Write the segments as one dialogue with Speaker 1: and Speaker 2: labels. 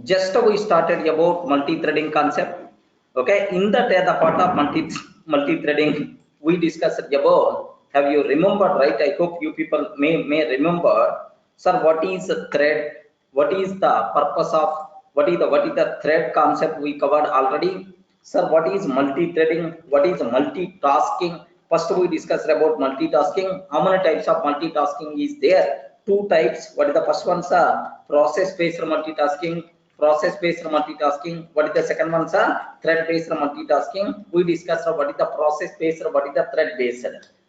Speaker 1: just we started about multi-threading concept. Okay, in that the part of multi-threading we discussed about. Have you remembered, right? I hope you people may remember. Sir, what is a thread? What is the purpose of what is the thread concept we covered already? Sir, what is multi-threading? What is multitasking? First we discussed about multitasking. How many types of multitasking is there? Two types. What is the first one, sir? Process based multitasking. Process based multitasking. What is the second one, sir? Thread based multitasking. We discussed what is the process based, what is the thread based.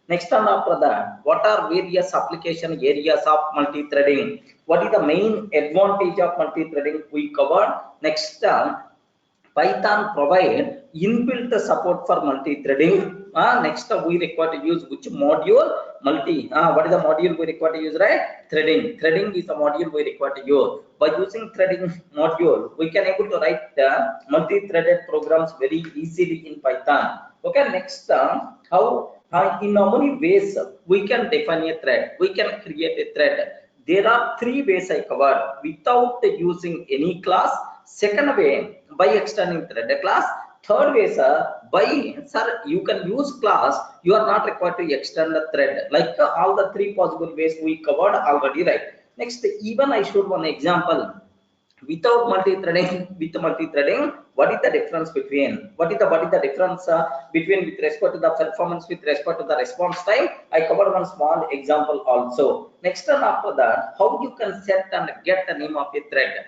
Speaker 1: Next one after that, what are various application areas of multi-threading? What is the main advantage of multi-threading? We covered. Next, Python provide inbuilt support for multi-threading. Next, we require to use which module? What is the module we require to use, right? Threading. Threading is the module we require to use. By using threading module, we can able to write multi-threaded programs very easily in Python. Okay, next, in how many ways we can define a thread? We can create a thread. There are three ways I covered without using any class. Second way, by extending thread class. Third way, sir, you can use class. You are not required to extend the thread. Like all the three possible ways we covered already, right? Next, even I showed one example. Without multi-threading, with multi-threading, what is the difference between? What is the difference between with respect to the performance, with respect to the response time? I covered one small example also. Next one after that, how you can set and get the name of a thread.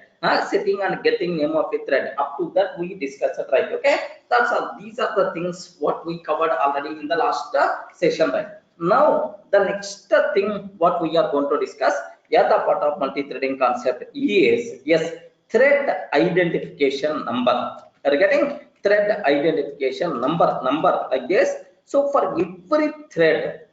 Speaker 1: Setting and getting name of a thread. Up to that we discussed it, right? Okay, that's all. These are the things what we covered already in the last session, right? Now the next thing what we are going to discuss. Yeah, the part of multi-threading concept is, yes, thread identification number. Are you getting? Thread identification number like this. So for every thread,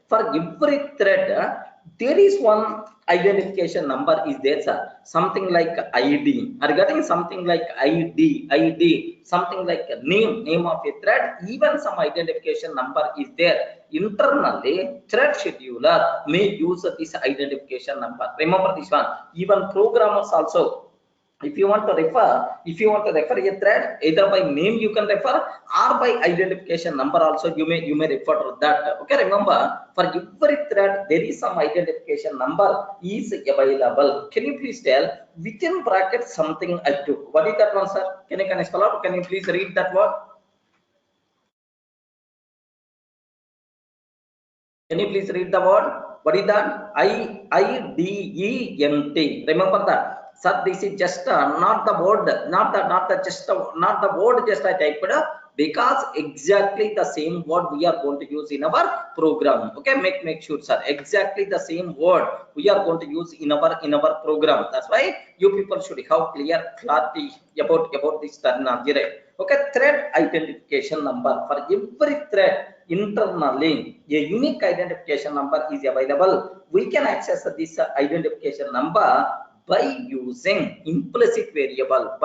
Speaker 1: there is one identification number is there, sir. Something like ID. Are you getting? Something like ID, something like name of a thread. Even some identification number is there. Internally, thread scheduler may use this identification number. Remember this one. Even programmers also, if you want to refer a thread, either by name you can refer or by identification number also you may refer to that. Okay, remember, for every thread there is some identification number is available. Can you please tell within brackets something I took? What is that one, sir? Can you spell out? Can you please read that word? Can you please read the word? What is that? IDENT. Remember that. Sir, this is just not the word, not the word just I typed because exactly the same word we are going to use in our program. Okay, make sure, sir. Exactly the same word we are going to use in our program. That's why you people should have clarity about this terminology, right? Okay, thread identification number for every thread. Internally, a unique identification number is available. We can access this identification number by using implicit variable.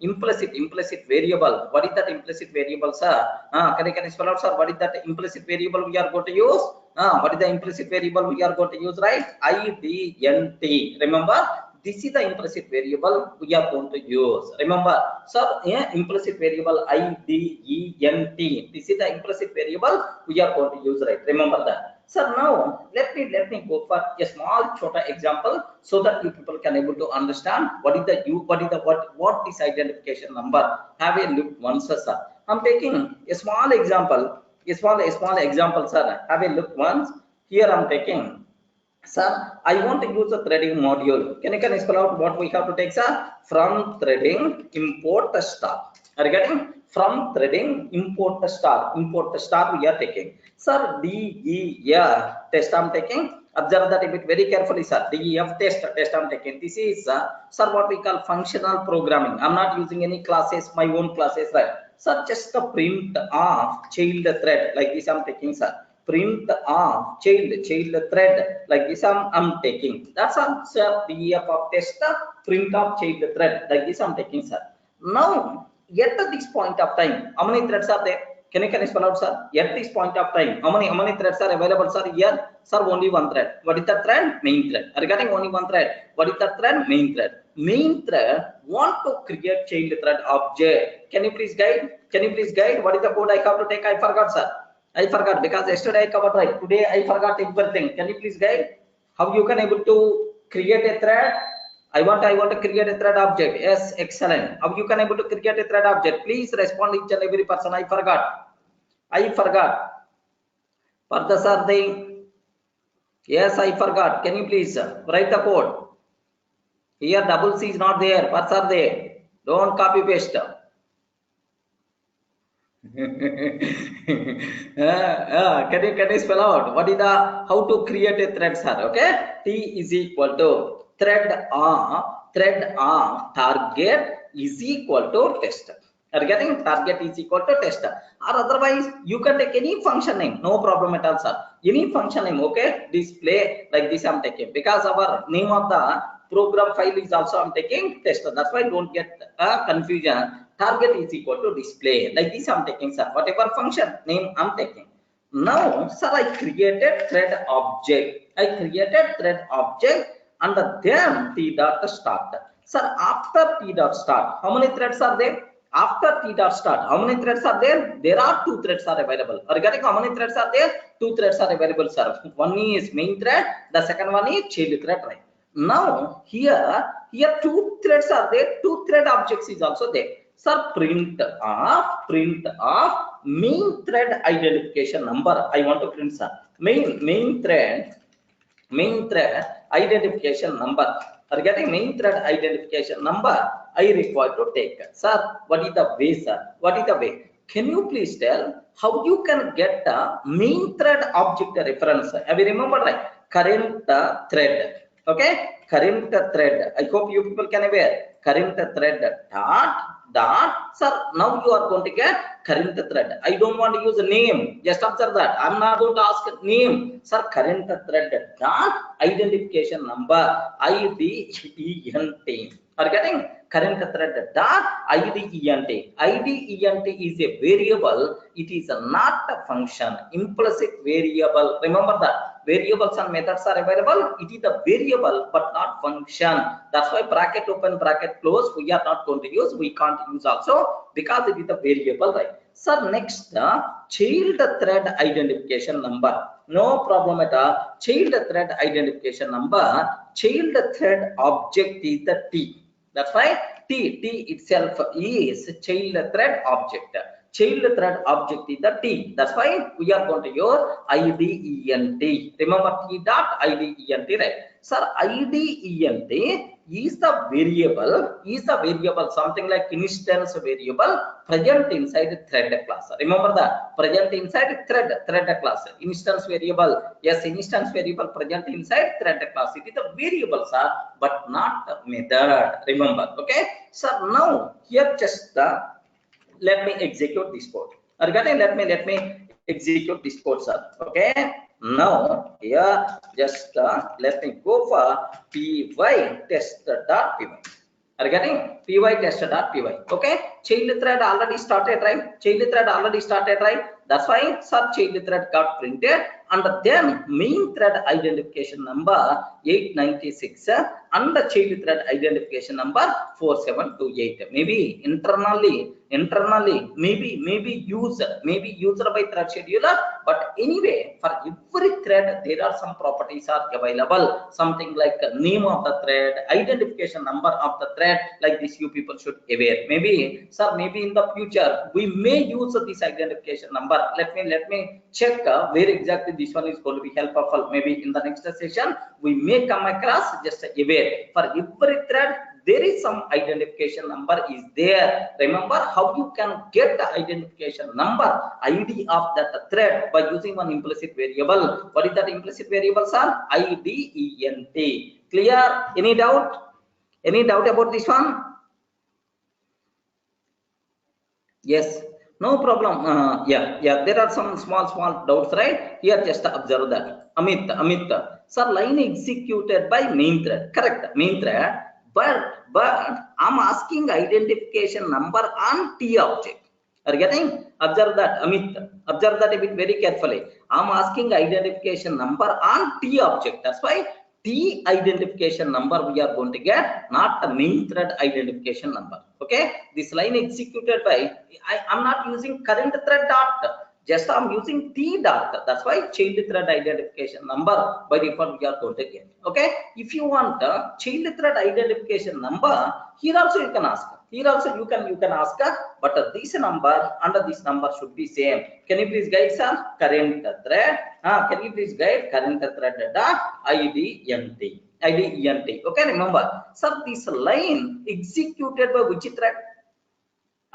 Speaker 1: Implicit variable. What is that implicit variable, sir? Can you spell out, sir? What is that implicit variable we are going to use? What is the implicit variable we are going to use, right? IDENT. Remember, this is the implicit variable we are going to use. Remember, sir, implicit variable IDENT. This is the implicit variable we are going to use, right? Remember that. So now let me go for a small chota example so that you people can able to understand what is this identification number. Have a look once, sir. I'm taking a small example. A small example, sir. Have a look once. Here I'm taking. Sir, I want to use a threading module. Can you spell out what we have to take, sir? From threading, import the star. Are you getting? From threading, import the star. Import the star we are taking. Sir, DEF test I'm taking. Observe that a bit very carefully, sir. DEF test I'm taking. This is, sir, what we call functional programming. I'm not using any classes, my own classes, right? Sir, just the print of child thread like this I'm taking, sir. Print of child thread like this I'm taking. That's all, sir. DEF of test print of child thread like this I'm taking, sir. Now, yet at this point of time, how many threads are there? Can you spell out, sir? At this point of time, how many threads are available, sir? Here, sir, only one thread. What is the thread? Main thread. Regarding only one thread, what is the thread? Main thread. Main thread want to create child thread object. Can you please guide? Can you please guide? What is the code I have to take? I forgot, sir. I forgot because yesterday I covered right. Today I forgot everything. Can you please guide? How you can able to create a thread? I want to create a thread object. Yes, excellent. How you can able to create a thread object? Please respond each and every person. I forgot. I forgot. Partha sir, yes, I forgot. Can you please write the code? Here double C is not there. What are they? Don't copy paste. Can you spell out what is the how to create a thread, sir? Okay, T is equal to thread on target is equal to test. Are getting target is equal to test, or otherwise you can take any function name, no problem at all, sir. Any function name, okay? Display like this I'm taking because our name of the program file is also I'm taking test. That's why don't get confusion. Target is equal to display like this I'm taking, sir. Whatever function name I'm taking. Now, sir, I created thread object. I created thread object and then T dot start. Sir, after T dot start, how many threads are there? After T dot start, how many threads are there? There are 2 threads are available. Regarding how many threads are there? 2 threads are available, sir. One is main thread, the second one is child thread, right? Now here 2 threads are there, 2 thread objects is also there. Sir, print of main thread identification number. I want to print, sir. Main thread identification number. Are getting main thread identification number I require to take. Sir, what is the way, sir? What is the way? Can you please tell how you can get the main thread object reference? Have you remember, right? Current thread. Okay, current thread. I hope you people can aware. Current thread dot. Sir, now you are going to get current thread. I don't want to use a name. Just observe that. I'm not going to ask name. Sir, current thread dot identification number IDENT. Are getting current thread dot IDENT. IDENT is a variable. It is not a function. Implicit variable. Remember that. Variables and methods are available. It is a variable but not function. That's why bracket open, bracket close we are not going to use. We can't use also because it is a variable, right? Sir, next child thread identification number. No problem at all. Child thread identification number. Child thread object is the T. That's why T itself is child thread object. Child thread object is the T. That's why we are going to use IDENT. Remember T dot IDENT, right? Sir, IDENT is the variable, something like instance variable present inside thread class. Remember that present inside thread class. Instance variable, yes, instance variable present inside thread class. It is a variable, sir, but not a method. Remember, okay? So now here just let me execute this code. Regarding let me execute this code, sir. Okay. Now here just let me go for py test.py. Regarding py test.py. Okay. Child thread already started, right? Child thread already started, right? That's why sub child thread got printed and then main thread identification number 896 and the child thread identification number 4728. Maybe internally maybe user by thread scheduler, but anyway for every thread there are some properties are available, something like name of the thread, identification number of the thread, like this you people should aware. Maybe sir, maybe in the future we may use this identification number. Let me check where exactly this one is going to be helpful. Maybe in the next session we may come across. Just aware for every thread there is some identification number is there. Remember how you can get the identification number ID of that thread by using one implicit variable. What is that implicit variable, sir? IDENT. Clear? Any doubt? Any doubt about this one? Yes, no problem. Yeah, there are some small doubts, right? Here just observe that. Amit, sir, line executed by main thread. Correct, main thread. But I'm asking identification number on T object. Are you getting? Observe that, Amit. Observe that a bit very carefully. I'm asking identification number on T object. That's why T identification number we are going to get, not the main thread identification number. Okay? This line executed by, I'm not using current thread dot. Just I'm using T dot. That's why child thread identification number by default we are going to get. Okay? If you want the child thread identification number, here also you can ask. Here also you can ask, but this number under this number should be same. Can you please guide, sir? Current thread. Can you please guide current thread dot IDENT. IDENT. Okay, remember, sir, this line executed by which thread?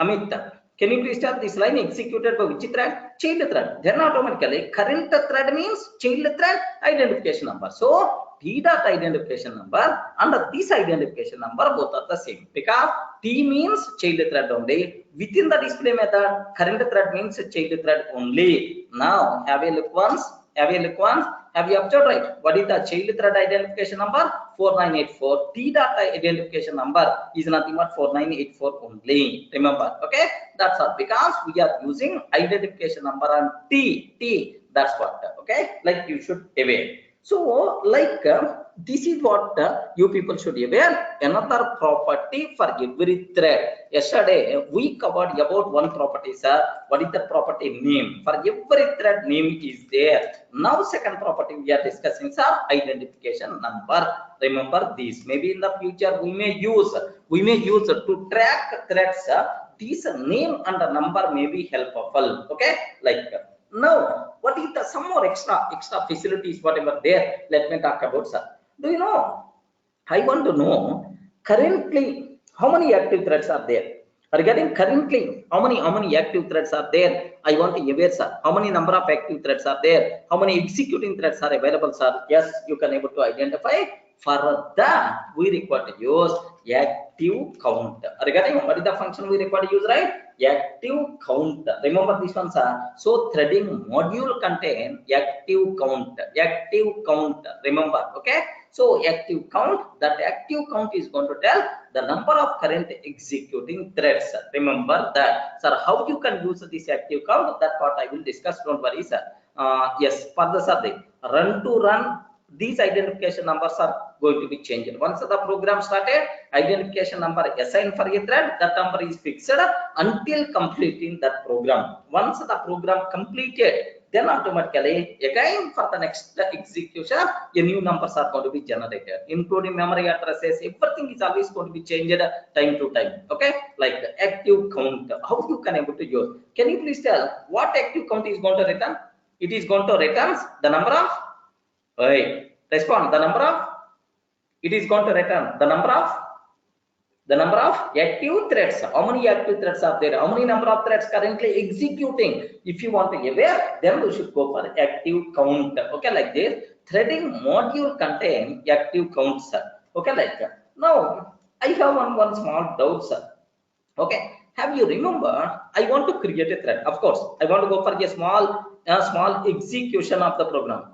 Speaker 1: Amit, can you please tell this line executed by which thread? Child thread. Then automatically current thread means child thread identification number. So T dot identification number and this identification number both are the same because T means child thread only. Within the display method, current thread means child thread only. Now have a look once. Have a look once. Have you observed right? What is the child thread identification number? 4984. T dot identification number is nothing but 4984 only. Remember, okay? That's all because we are using identification number on T. That's what. Okay, like you should aware. So, like this is what you people should be aware. Another property for every thread. Yesterday we covered about one property, sir. What is the property name? For every thread, name is there. Now, second property we are discussing, sir, identification number. Remember this. Maybe in the future we may use to track threads. This name and the number may be helpful. Okay, like. Now, what is the some more extra facilities, whatever there? Let me talk about, sir. Do you know? I want to know currently how many active threads are there. Regarding currently how many active threads are there? I want to aware, sir. How many number of active threads are there? How many executing threads are available, sir? Yes, you can able to identify. For that, we require to use active count. Regarding what is the function we require to use, right? Active count. Remember this one, sir. So threading module contain active count. Active count. Remember, okay? So active count. That active count is going to tell the number of current executing threads. Remember that, sir. How you can use this active count? That part I will discuss. Don't worry, sir. Yes, for the subject run to run. These identification numbers are going to be changed. Once the program started, identification number assigned for a thread, that number is fixed until completing that program. Once the program completed, then automatically again for the next execution, a new numbers are going to be generated, including memory addresses. Everything is always going to be changed time to time. Okay, like the active count. How you can able to use? Can you please tell what active count is going to return? It is going to return the number of. Respond. The number of. It is going to return the number of active threads. How many active threads are there? How many number of threads currently executing? If you want to aware, then you should go for active count. Okay, like this. Threading module contain active count, sir. Okay, like that. Now I have one small doubt, sir. Okay, have you remember? I want to create a thread. Of course, I want to go for a small execution of the program.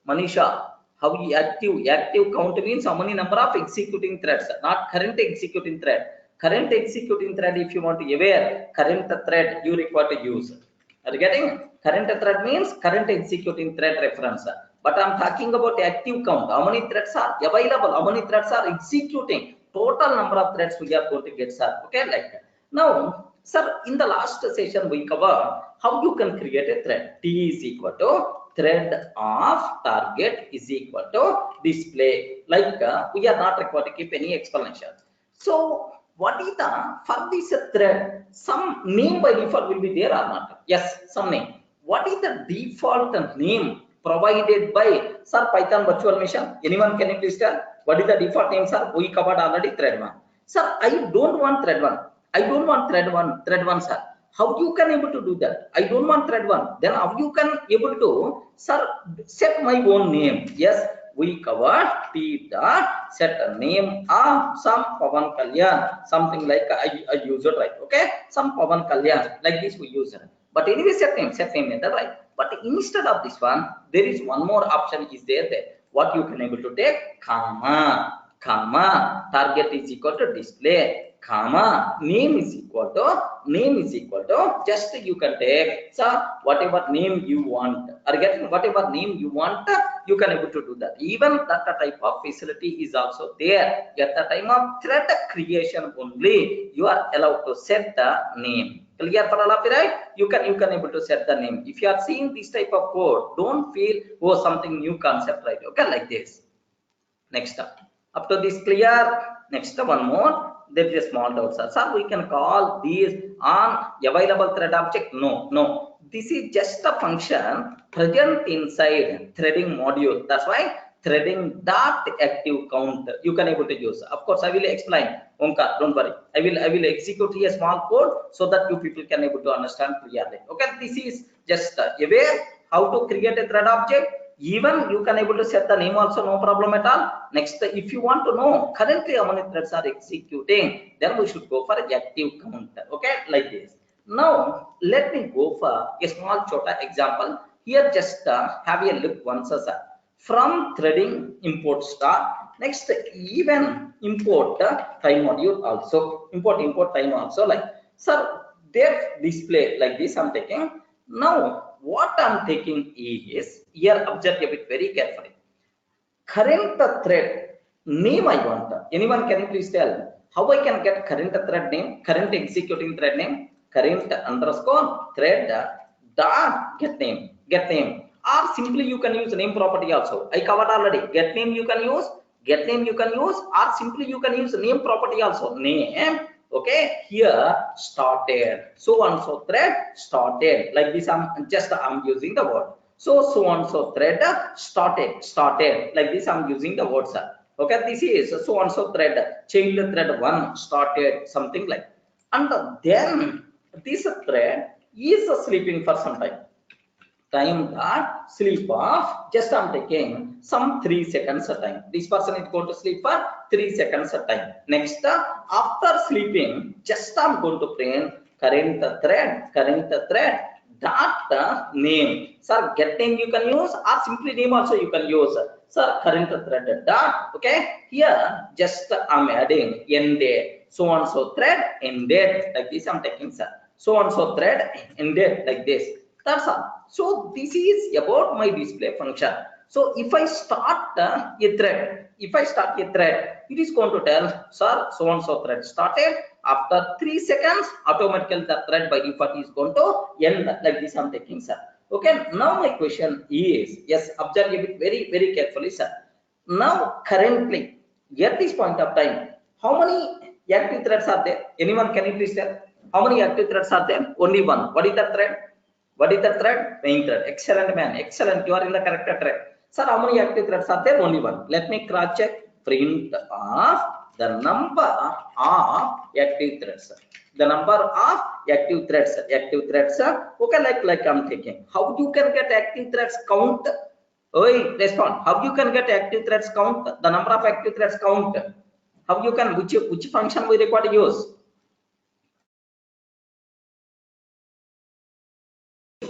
Speaker 1: Manisha, how active count means how many number of executing threads, not current executing thread. Current executing thread, if you want to aware current thread, you require to use. Are you getting? Current thread means current executing thread reference. But I'm talking about active count. How many threads are available? How many threads are executing? Total number of threads we are going to get, sir. Okay, like that. Now, sir, in the last session we covered how you can create a thread. T is equal to thread of target is equal to display. Like we are not required to keep any explanation. So what is the for this thread? Some name by default will be there or not? Yes, some name. What is the default name provided by, sir, Python virtual machine? Anyone can you please tell? What is the default name, sir? We covered already thread 1. Sir, I don't want thread 1. I don't want thread 1, sir. How you can able to do that? I don't want thread 1. Then how you can able to, sir, set my own name? Yes, we covered T dot set a name of some Pavan Kalyan, something like I use it, right? Okay, some Pavan Kalyan, like this we use it. But anyway, set name method, right? But instead of this one, there is one more option is there. What you can able to take? Comma. comma, target is equal to display, comma, name is equal to, just you can take, so whatever name you want, or getting whatever name you want, you can able to do that. Even that type of facility is also there. At the time of thread creation only, you are allowed to set the name. Clear for all of you, right? You can able to set the name. If you are seeing this type of code, don't feel, oh, something new concept, right? Okay, like this. Next up to this clear. Next one more. There is a small doubt, sir. Sir, we can call these on available thread object. No. This is just a function present inside threading module. That's why threading dot active count you can able to use. Of course, I will explain. Omkar, don't worry. I will execute here a small code so that you people can able to understand clearly. Okay, this is just aware how to create a thread object. Even you can able to set the name also, no problem at all. Next, if you want to know currently how many threads are executing, then we should go for active count. Okay, like this. Now let me go for a small chota example. Here just have a look once, sir. From threading import start. Next, even import time module also. Import time also, like, sir, their display like this I'm taking. Now what I'm taking is, here observe a bit very carefully. Current thread name I want. Anyone can please tell how I can get current thread name, current executing thread name, current underscore thread dot get name, or simply you can use name property also. I covered already. Get name you can use, or simply you can use name property also. Name. Okay, here started, so and so thread started, like this. I'm using the word. So and so thread started, like this. I'm using the words. Okay, this is so and so thread, child thread 1 started, something like. And then this thread is sleeping for some time that sleep off, just I'm taking some 3 seconds a time. This person is going to sleep for 3 seconds a time. Next, after sleeping, just I'm going to print current thread dot name. Sir, get name you can use, or simply name also you can use. Sir, current thread dot. Okay, here just I'm adding end date, so and so thread end date, like this I'm taking, sir. So and so thread end date, like this. That's all. So this is about my display function. So if I start a thread, it is going to tell, sir, so and so thread started. After 3 seconds, automatically the thread by default is going to end, like this I'm taking, sir. Okay, now my question is, yes, observe a bit very, very carefully, sir. Now currently, at this point of time, how many active threads are there? Anyone can you please tell? How many active threads are there? Only one. What is that thread? What is the thread? Main thread. Excellent, man. Excellent. You are in the correct thread. Sir, how many active threads are there? Only one. Let me cross check. Print of the number of active threads. The number of active threads. Okay, like I'm taking. How you can get active threads count? Oi, respond. How you can get active threads count? The number of active threads count. How you can? Which function we require to use?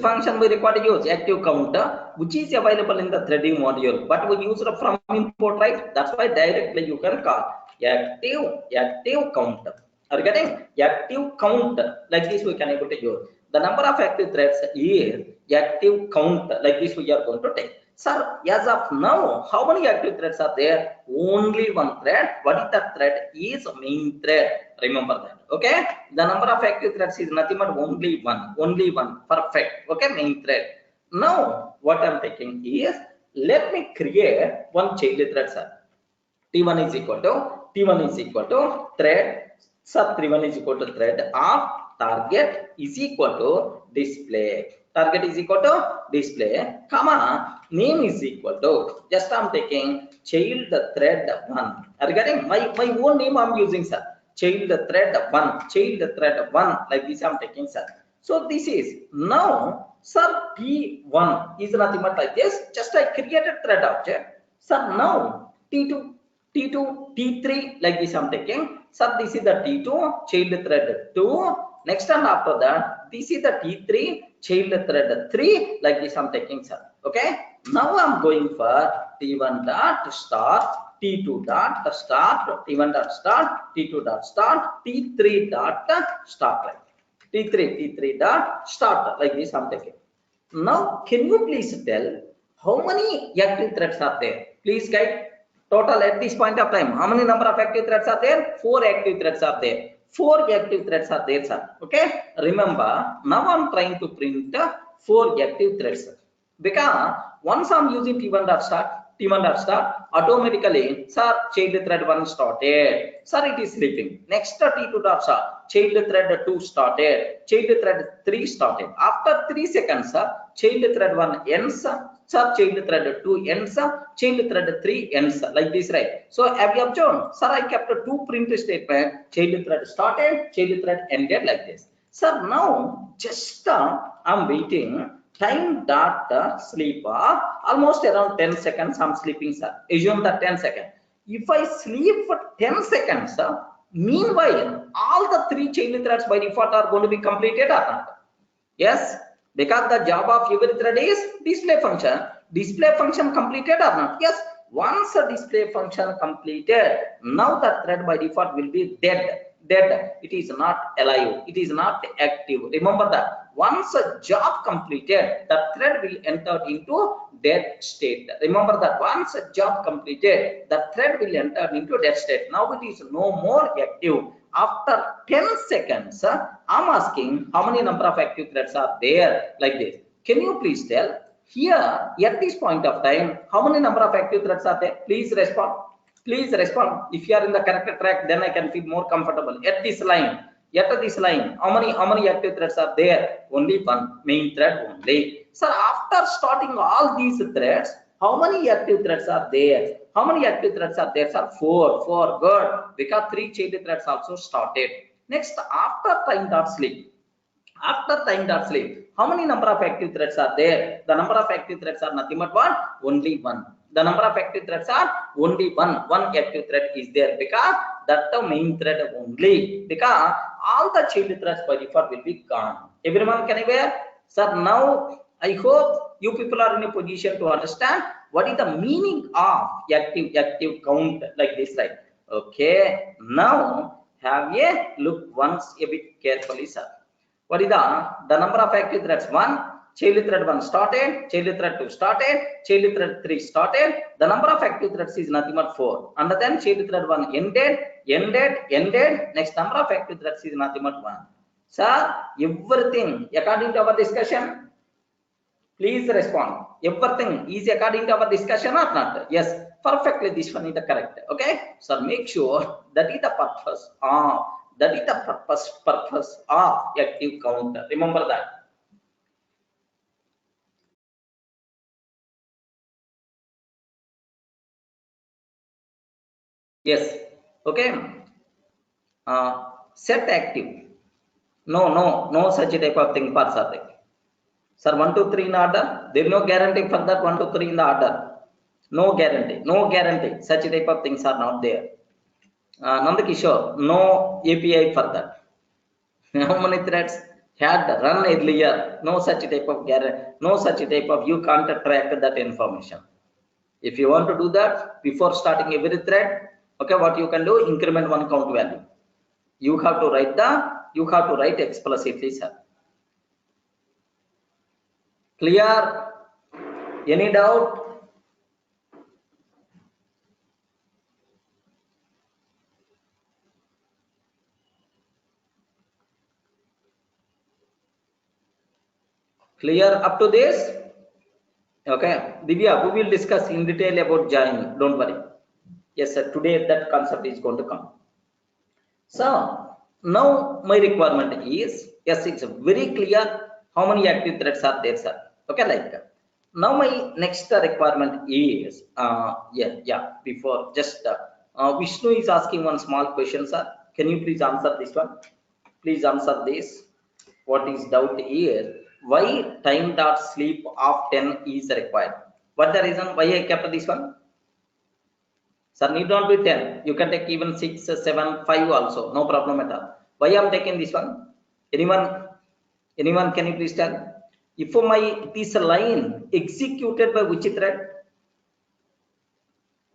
Speaker 1: Function we require to use active counter, which is available in the threading module, but we use it from import, right? That's why directly you can call active counter. Are you getting? Active count, like this we can able to use. The number of active threads is active count, like this we are going to take. Sir, as of now, how many active threads are there? Only one thread. What is that thread? Is main thread. Remember that. Okay, the number of active threads is nothing but only one. Perfect. Okay, main thread. Now what I'm taking is, let me create one child thread, sir. T1 is equal to thread, sub T1 is equal to thread of target is equal to display. Target is equal to display, comma, name is equal to, just I'm taking child thread 1. Are you getting? My own name I'm using, sir. Child thread 1, like this I'm taking, sir. So this is now, sir, T1 is nothing but like this. Just I created thread object. Sir, now T2, T3, like this I'm taking. Sir, this is the T2 child thread 2. Next and after that, this is the T3 child thread 3, like this I'm taking, sir. Okay. Now I'm going for T1 dot start T2 dot start, T1 dot start, T2 dot start, T3 dot start, like T3 dot start, like this I'm taking. Now, can you please tell how many active threads are there? Please guide total at this point of time. How many number of active threads are there? 4 active threads are there. 4 active threads are there, sir. Okay. Remember, now I'm trying to print 4 active threads. Because once I'm using T1 dot start, automatically, sir, child thread 1 started. Sir, it is sleeping. Next T2 dot start, child thread 2 started. Child thread 3 started. After 3 seconds, sir, child thread 1 ends. Sir, child thread 2 ends. Child thread 3 ends. Like this, right? So, have you observed? Sir, I kept 2 print statement. Child thread started, child thread ended, like this. Sir, now just I'm waiting. Time dot sleep almost around 10 seconds I'm sleeping, sir. Assume that 10 seconds. If I sleep for 10 seconds, meanwhile all the 3 child threads by default are going to be completed or not? Yes, because the job of every thread is display function. Display function completed or not? Yes. Once a display function completed, now the thread by default will be dead. It is not alive. It is not active. Remember that. Once a job completed, the thread will enter into dead state. Remember that. Once a job completed, the thread will enter into dead state. Now it is no more active. After 10 seconds, I'm asking how many number of active threads are there, like this. Can you please tell? Here, at this point of time, how many number of active threads are there? Please respond. Please respond. If you are in the correct track, then I can feel more comfortable. At this line, how many active threads are there? Only one main thread only. Sir, after starting all these threads, how many active threads are there? How many active threads are there, sir? 4. Good. Because 3 child threads also started. Next, after time dot sleep. After time dot sleep, how many number of active threads are there? The number of active threads are nothing but one, only one. The number of active threads are only one. One active thread is there because that's the main thread only. Because all the child threads by default will be gone. Everyone can aware? Sir, now I hope you people are in a position to understand what is the meaning of active count, like this, right? Okay. Now have a look once a bit carefully, sir. What is the number of active threads? 1, child thread 1 started, child thread 2 started, child thread 3 started. The number of active threads is nothing but 4. And then child thread 1 ended. Next number of active threads is nothing but 1. Sir, everything according to our discussion, please respond. Everything is according to our discussion or not? Yes, perfectly. This one is the correct. Okay, so make sure that is the purpose of purpose of active count. Remember that. Yes. Okay. Set active. No such type of thing for something. Sir, 1, 2, 3 in order. There is no guarantee for that 1, 2, 3 in the order. No guarantee. Such type of things are not there. Nandakishore, no API for that. How many threads had run earlier? No such type of guarantee. No such type of, you can't track that information. If you want to do that before starting every thread, okay, what you can do, increment one count value. You have to write explicitly, sir. Clear? Any doubt? Clear up to this? Okay, Divya, we will discuss in detail about join. Don't worry. Yes, sir. Today that concept is going to come. So now my requirement is, yes, it's very clear how many active threads are there, sir. Okay, like that. Now my next requirement is, before just Vishnu is asking one small question, sir. Can you please answer this one? Please answer this. What is doubt here? Why time dot sleep of 10 is required? What the reason why I kept this one? Sir, need not be 10. You can take even 6, 7, 5 also. No problem at all. Why I am taking this one? Anyone can you please tell? If this line executed by which thread?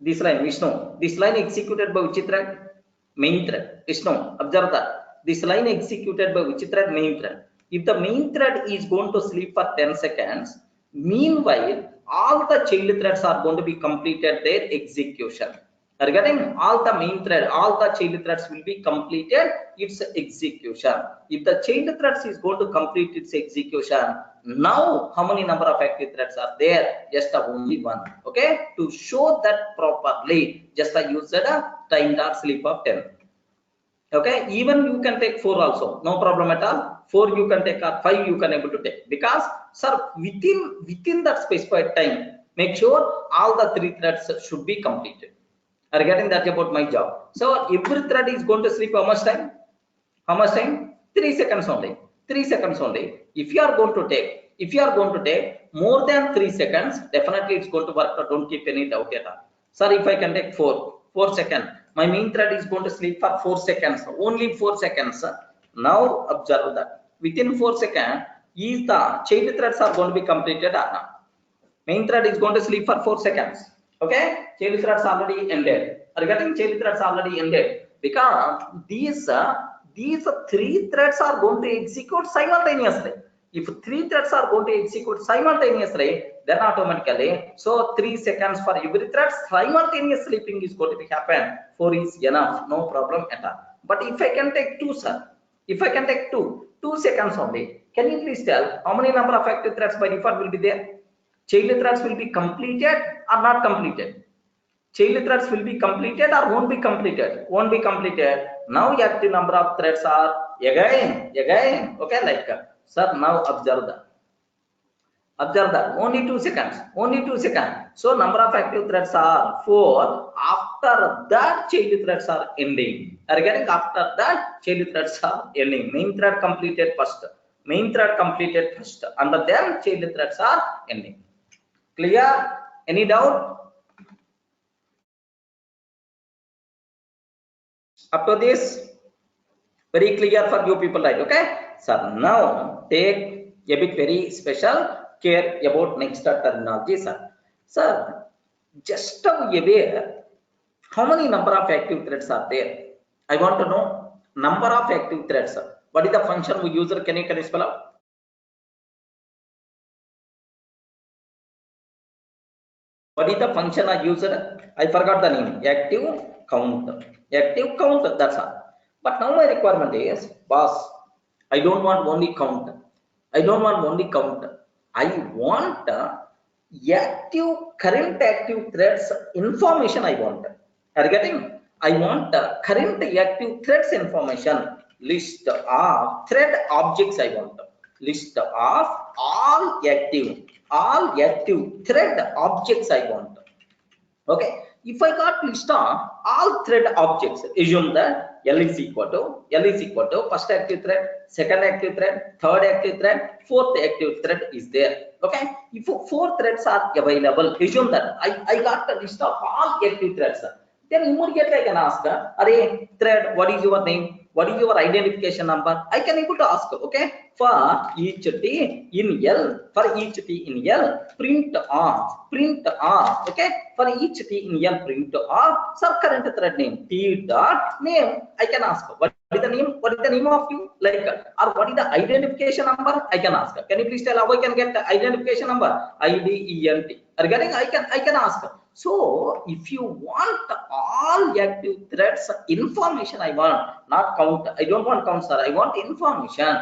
Speaker 1: This line, Vishnu. This line executed by which thread? Main thread. Vishnu, observe that. This line executed by which thread? Main thread. If the main thread is going to sleep for 10 seconds, meanwhile, all the child threads are going to be completed their execution. Regarding all the main thread, all the child threads will be completed its execution. If the child threads is going to complete its execution, now how many number of active threads are there? Just only one. Okay, to show that properly, just I use the time dot sleep of 10. Okay, even you can take 4 also, no problem at all. 4 you can take or 5 you can able to take, because sir, within that specified time, make sure all the 3 threads should be completed. Are getting that about my job? So every thread is going to sleep how much time? How much time? 3 seconds only. 3 seconds only. If you are going to take more than 3 seconds, definitely it's going to work. Don't keep any doubt at all. Sir, if I can take 4 seconds, my main thread is going to sleep for 4 seconds. Only 4 seconds. Now observe that. Within 4 seconds, is the child threads are going to be completed or not? Main thread is going to sleep for 4 seconds. Okay, child threads already ended. Regarding child threads already ended, because these 3 threads are going to execute simultaneously. If 3 threads are going to execute simultaneously, then automatically, so 3 seconds for every thread, simultaneous sleeping is going to be happen. 4 is enough, no problem at all. But if I can take 2, sir, if I can take 2 seconds only, can you please tell how many number of active threads by default will be there? Child threads will be completed or not completed? Child threads will be completed or won't be completed? Won't be completed. Now active number of threads are again. Okay, like sir, now observe that. Observe that. Only 2 seconds. Only 2 seconds. So number of active threads are 4. After that, child threads are ending. Again, after that, child threads are ending. Main thread completed first. Main thread completed first. Under them, child threads are ending. Clear? Any doubt? Up to this? Very clear for you people, right? Okay. So now take a bit very special care about next terminology, sir. Sir, just aware how many number of active threads are there? I want to know number of active threads. Sir. What is the function we use? Can you spell out? What is the function I used? I forgot the name. Active count. Active count, that's all. But now my requirement is, boss, I don't want only count. I don't want only count. I want current active threads information I want. Are you getting? I want current active threads information. List of thread objects I want. List of all active thread objects I want. Okay, if I got list of all thread objects, assume that L is equal to first active thread, second active thread, third active thread, fourth active thread is there. Okay, if 4 threads are available, assume that I got the list of all active threads. Then immediately I can ask, array thread, what is your name? What is your identification number? I can able to ask, okay, for each t in L, print off, okay, for each t in L print off, sir, current thread name, t dot name, I can ask, what is the name of you, like, or what is the identification number, I can ask. Can you please tell how I can get the identification number? IDENT. Regarding, I can ask. So if you want all active threads information, I want, not count. I don't want count, sir. I want information.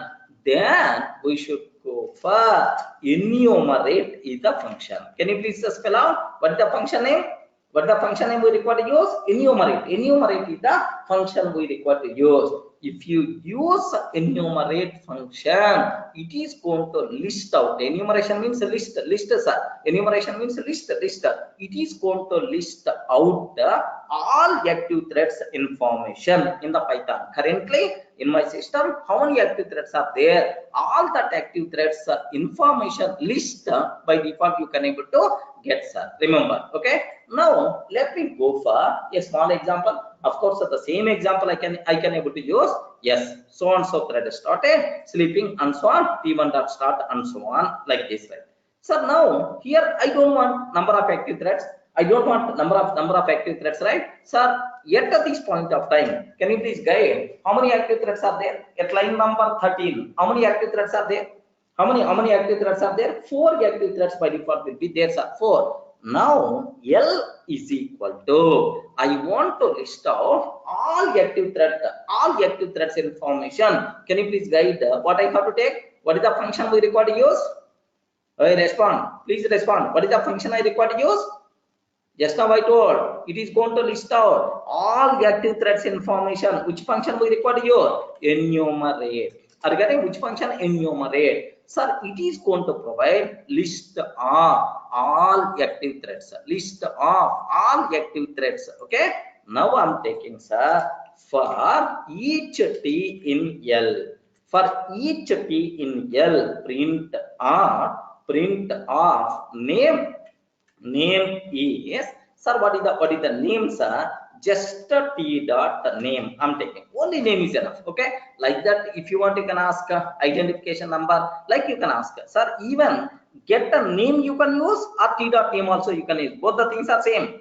Speaker 1: Then we should go for enumerate is the function. Can you please spell out what is the function name? What the function name we require to use? Enumerate. Enumerate is the function we require to use. If you use enumerate function, it is going to list out. Enumeration means list, sir. Enumeration means list. It is going to list out all active threads information in the Python. Currently, in my system, how many active threads are there? All that active threads information list by default you can able to get, sir. Remember, okay? Now let me go for a small example. Of course, the same example I can able to use. Yes, so and so thread started sleeping and so on. T1 dot start and so on, like this, right? So now here I don't want number of active threads. I don't want number of active threads, right? Sir, yet at this point of time, can you please guide how many active threads are there? At line number 13, how many active threads are there? How many active threads are there? 4 active threads by default will be there, sir. 4. Now L is equal to, I want to list out all active threads information. Can you please guide what I have to take? What is the function we require to use? Respond. Please respond. What is the function I require to use? Just now I told it is going to list out all the active threads information. Which function we require to use? Enumerate. Are you getting which function? Enumerate. Sir, it is going to provide list of all active threads. List of all active threads. Okay. Now I'm taking, sir, for each t in L. For each t in L, print of name. Name is, sir, what is the name, sir? Just t dot name. I'm taking only name is enough. Okay, like that. If you want, you can ask identification number. Like you can ask, sir. Even get a name you can use, or t dot name also you can use. Both the things are same.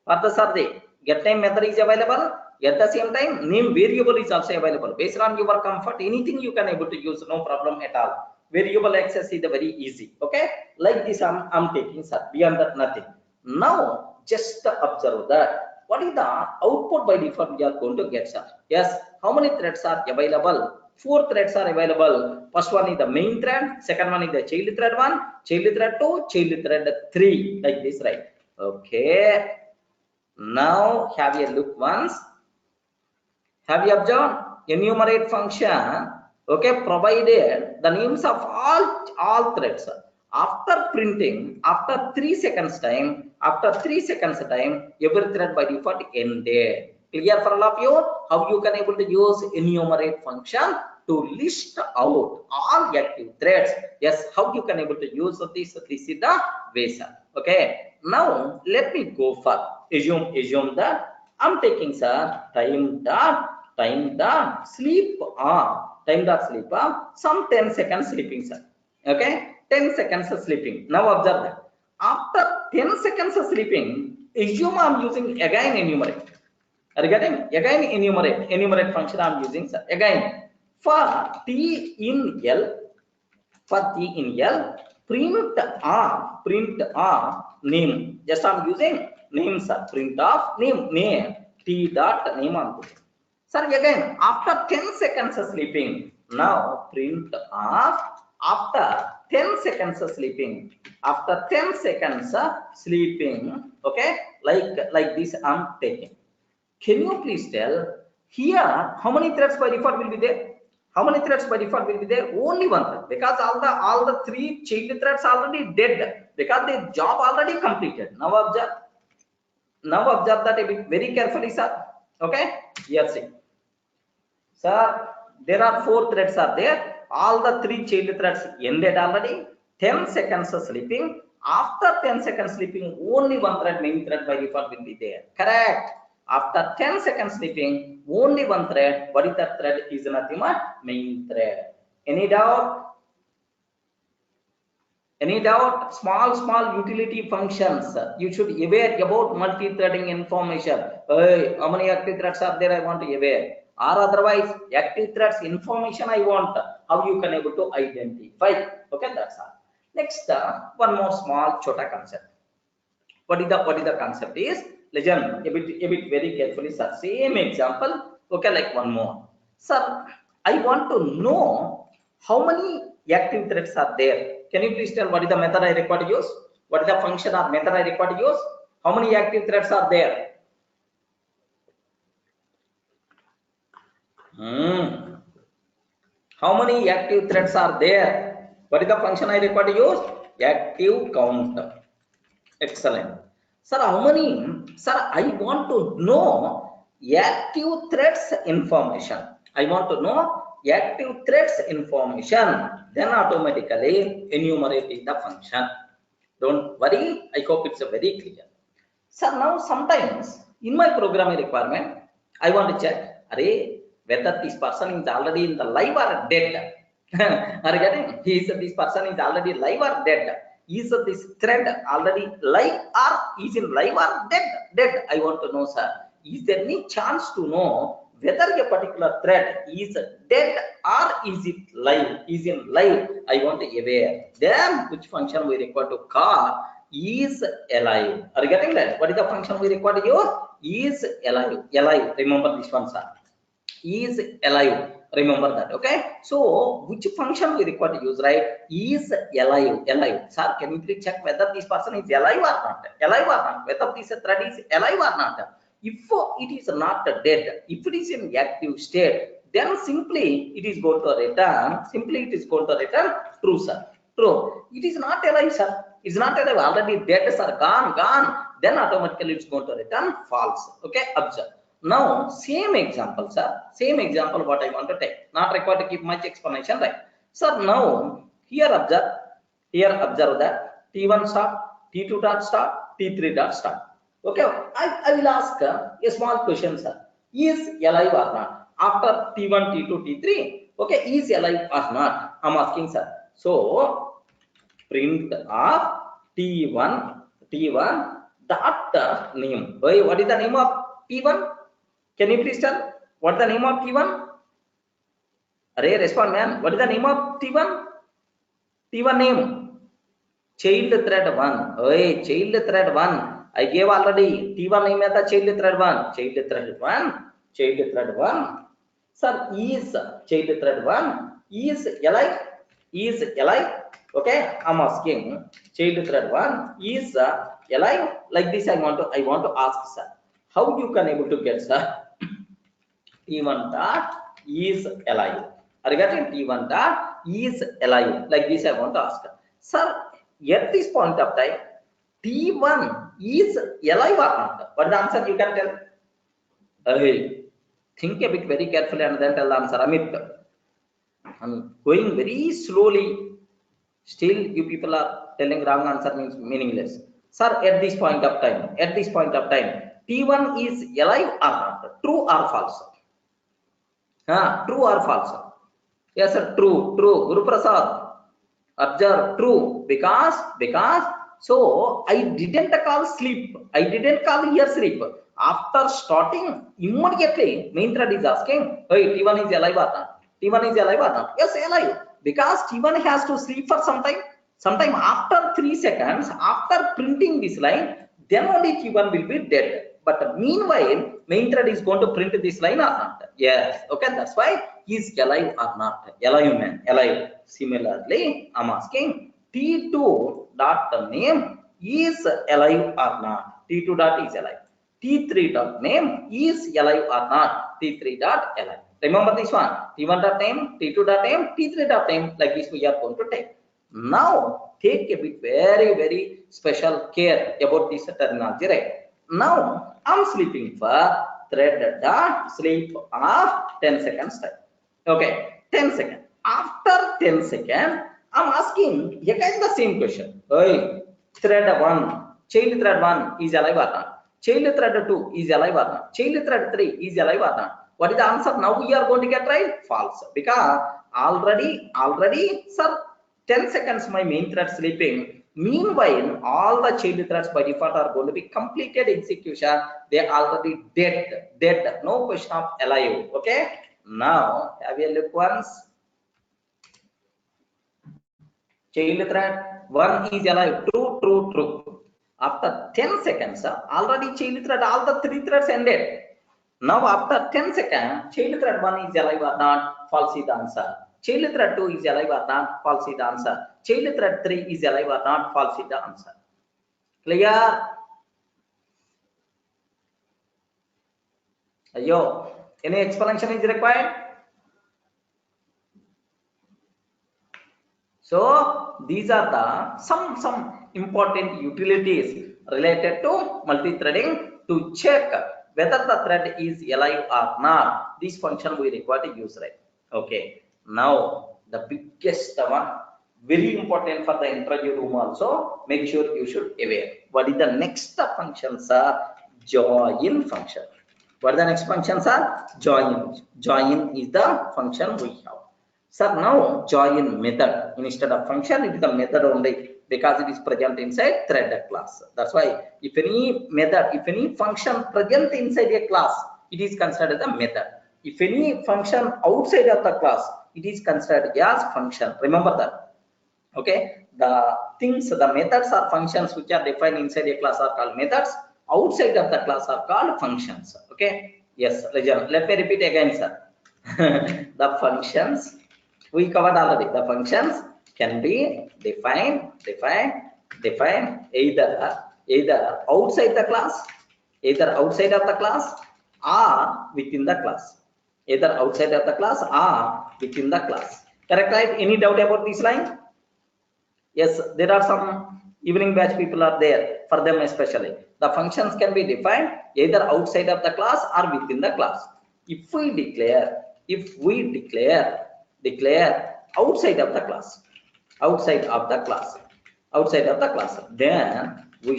Speaker 1: What the sir they get name method is available. At the same time, name variable is also available. Based on your comfort, anything you can able to use, no problem at all. Variable access is very easy. Okay, like this I'm taking, sir. Beyond that, nothing. Now just observe that what is the output by default we are going to get, sir. Yes, how many threads are available? 4 threads are available. First one is the main thread, second one is the child thread 1, child thread 2, child thread 3, like this, right? Okay, now have a look once. Have you observed? Enumerate function, okay, provided the names of all threads. After printing, after 3 seconds time, every thread by default ended. Clear for all of you? How you can able to use enumerate function to list out all active threads? Yes, how you can able to use this? This is the way, sir. Okay. Now let me go for assume that I'm taking, sir, time dot sleep some 10 seconds sleeping, sir. Okay, 10 seconds of sleeping. Now observe that after 10 seconds of sleeping, assume I'm using again enumerate. Are you getting? Again enumerate function I'm using, sir. Again for t in L, print of name. Just I'm using name, sir. Print of name t dot name on putting. Sir, again after 10 seconds of sleeping, now print of after 10 seconds of sleeping. After 10 seconds of sleeping, okay, like this I'm taking. Can you please tell here how many threads by default will be there? How many threads by default will be there? Only one thread, because all the 3 child threads already dead, because their job already completed. Now observe that a bit very carefully, sir. Okay, yes, see. Sir, there are 4 threads are there. All the 3 child threads ended already. 10 seconds of sleeping. After 10 seconds sleeping, only one thread, main thread by default will be there. Correct. After 10 seconds sleeping, only one thread. What is that thread? Is nothing but main thread. Any doubt? Any doubt? Small utility functions. You should aware about multi-threading information. Hey, how many active threads are there? I want to aware. Or otherwise, active threads information I want. How you can able to identify? Okay, that's all. Next, one more small chota concept. What is the concept is? Listen a bit very carefully, sir. Same example. Okay, like one more. Sir, I want to know how many active threads are there. Can you please tell what is the method I require to use? What is the function or method I require to use? How many active threads are there? How many active threads are there? What is the function I require to use? Active count. Excellent. Sir, how many? Sir, I want to know active threads information. I want to know active threads information. Then automatically enumerate the function. Don't worry. I hope it's very clear. Sir, now sometimes in my programming requirement, I want to check whether this person is already in the live or dead. Are you getting? This person is already live or dead. Is this thread already live or is it live or dead? Dead. I want to know, sir. Is there any chance to know whether a particular thread is dead or is it live? Is it live? I want to aware. Then which function we require to call is alive? Are you getting that? What is the function we require to use? Is alive. Alive. Remember this one, sir. Is alive. Remember that. Okay. So which function we require to use, right? Is alive. Alive. Sir, can you please check whether this person is alive or not? Alive or not? Whether this thread is alive or not? If it is not dead, if it is in active state, then simply it is going to return. Simply it is going to return true, sir. True. It is not alive, sir. It's not alive. Already dead, sir. Gone. Then automatically it's going to return false. Okay. Observe. Now, same example, sir. Same example what I want to take. Not required to keep much explanation, right? Sir, now, here observe that T1 start, T2 dot start, T3 dot start. Okay, I will ask a small question, sir. Is alive or not? After T1, T2, T3, okay, is alive or not? I'm asking, sir. So, print of T1 dot name. What is the name of T1? Can you please tell what the name of T1? Array, respond, man. What is the name of T1? T1 name. Child thread 1. Hey, child thread 1. I gave already. T1 name is the child thread 1. Child thread 1. Child thread 1. Sir, is child thread 1 is alive? Is alive? Okay, I'm asking. Child thread 1 is alive? Like this, I want to ask, sir. How you can able to get, sir? T1 dot is alive. Are you getting? T1 dot is alive. Like this, I want to ask. Sir, at this point of time, T1 is alive or not? What the answer you can tell? Hey, think a bit very carefully and then tell the answer. Amit, I'm going very slowly. Still, you people are telling wrong answer means meaningless. Sir, at this point of time, T1 is alive or not? True or false? True or false? Yes, sir. True. Guru Prasad. Observe. True. Because so I didn't call sleep. I didn't call here sleep. After starting, immediately main thread is asking, hey, T1 is alive or not? T1 is alive or not? Yes, alive. Because T1 has to sleep for some time. Sometime after 3 seconds, after printing this line, then only T1 will be dead. But meanwhile, main thread is going to print this line or not? Yes. Okay, that's why is alive or not? Alive, man. Alive. Similarly, I'm asking T2 dot name is alive or not? T2 dot is alive. T3 dot name is alive or not? T3 dot alive. Remember this one. T1 dot name, T2 dot name, T3 dot name. Like this we are going to take. Now, take a bit very special care about this terminology, right? Now, I'm sleeping for thread dot sleep of 10 seconds time. Okay, 10 seconds. After 10 seconds, I'm asking again the same question. Hey, thread 1, child thread 1 is alive or not? Child thread 2 is alive or not? Child thread 3 is alive or not? What is the answer? Now we are going to get right? False. Because already, sir, 10 seconds my main thread sleeping. Meanwhile, all the child threads by default are going to be completed execution. They are already dead. No question of alive. Okay. Now, have a look once. Child thread 1 is alive. True. After 10 seconds, already child thread, all the 3 threads ended. Now, after 10 seconds, child thread 1 is alive or not? False is the answer. Child thread 2 is alive or not? False is the answer. Child thread 3 is alive or not? False is the answer. Clear? Ayo, any explanation is required? So these are the some important utilities related to multi-threading to check whether the thread is alive or not. This function we require to use, right? Okay. Now the biggest one, very important for the interview room also. Make sure you should aware. What is the next function, sir? Join function. What are the next functions, sir? Join. Join is the function we have. Sir, now join method instead of function, it is the method only. because it is present inside thread class. That's why if any method, if any function present inside a class, it is considered as a method. If any function outside of the class, it is considered as function. Remember that. Okay, the things, the methods or functions which are defined inside a class are called methods. Outside of the class are called functions. Okay, yes, let me repeat again, sir. The functions we covered already. The functions can be defined either outside the class, either outside of the class or within the class, either outside of the class or within the class. Correct, right? Any doubt about this line? Yes, there are some evening batch people are there, for them especially. The functions can be defined either outside of the class or within the class. If we declare outside of the class, then we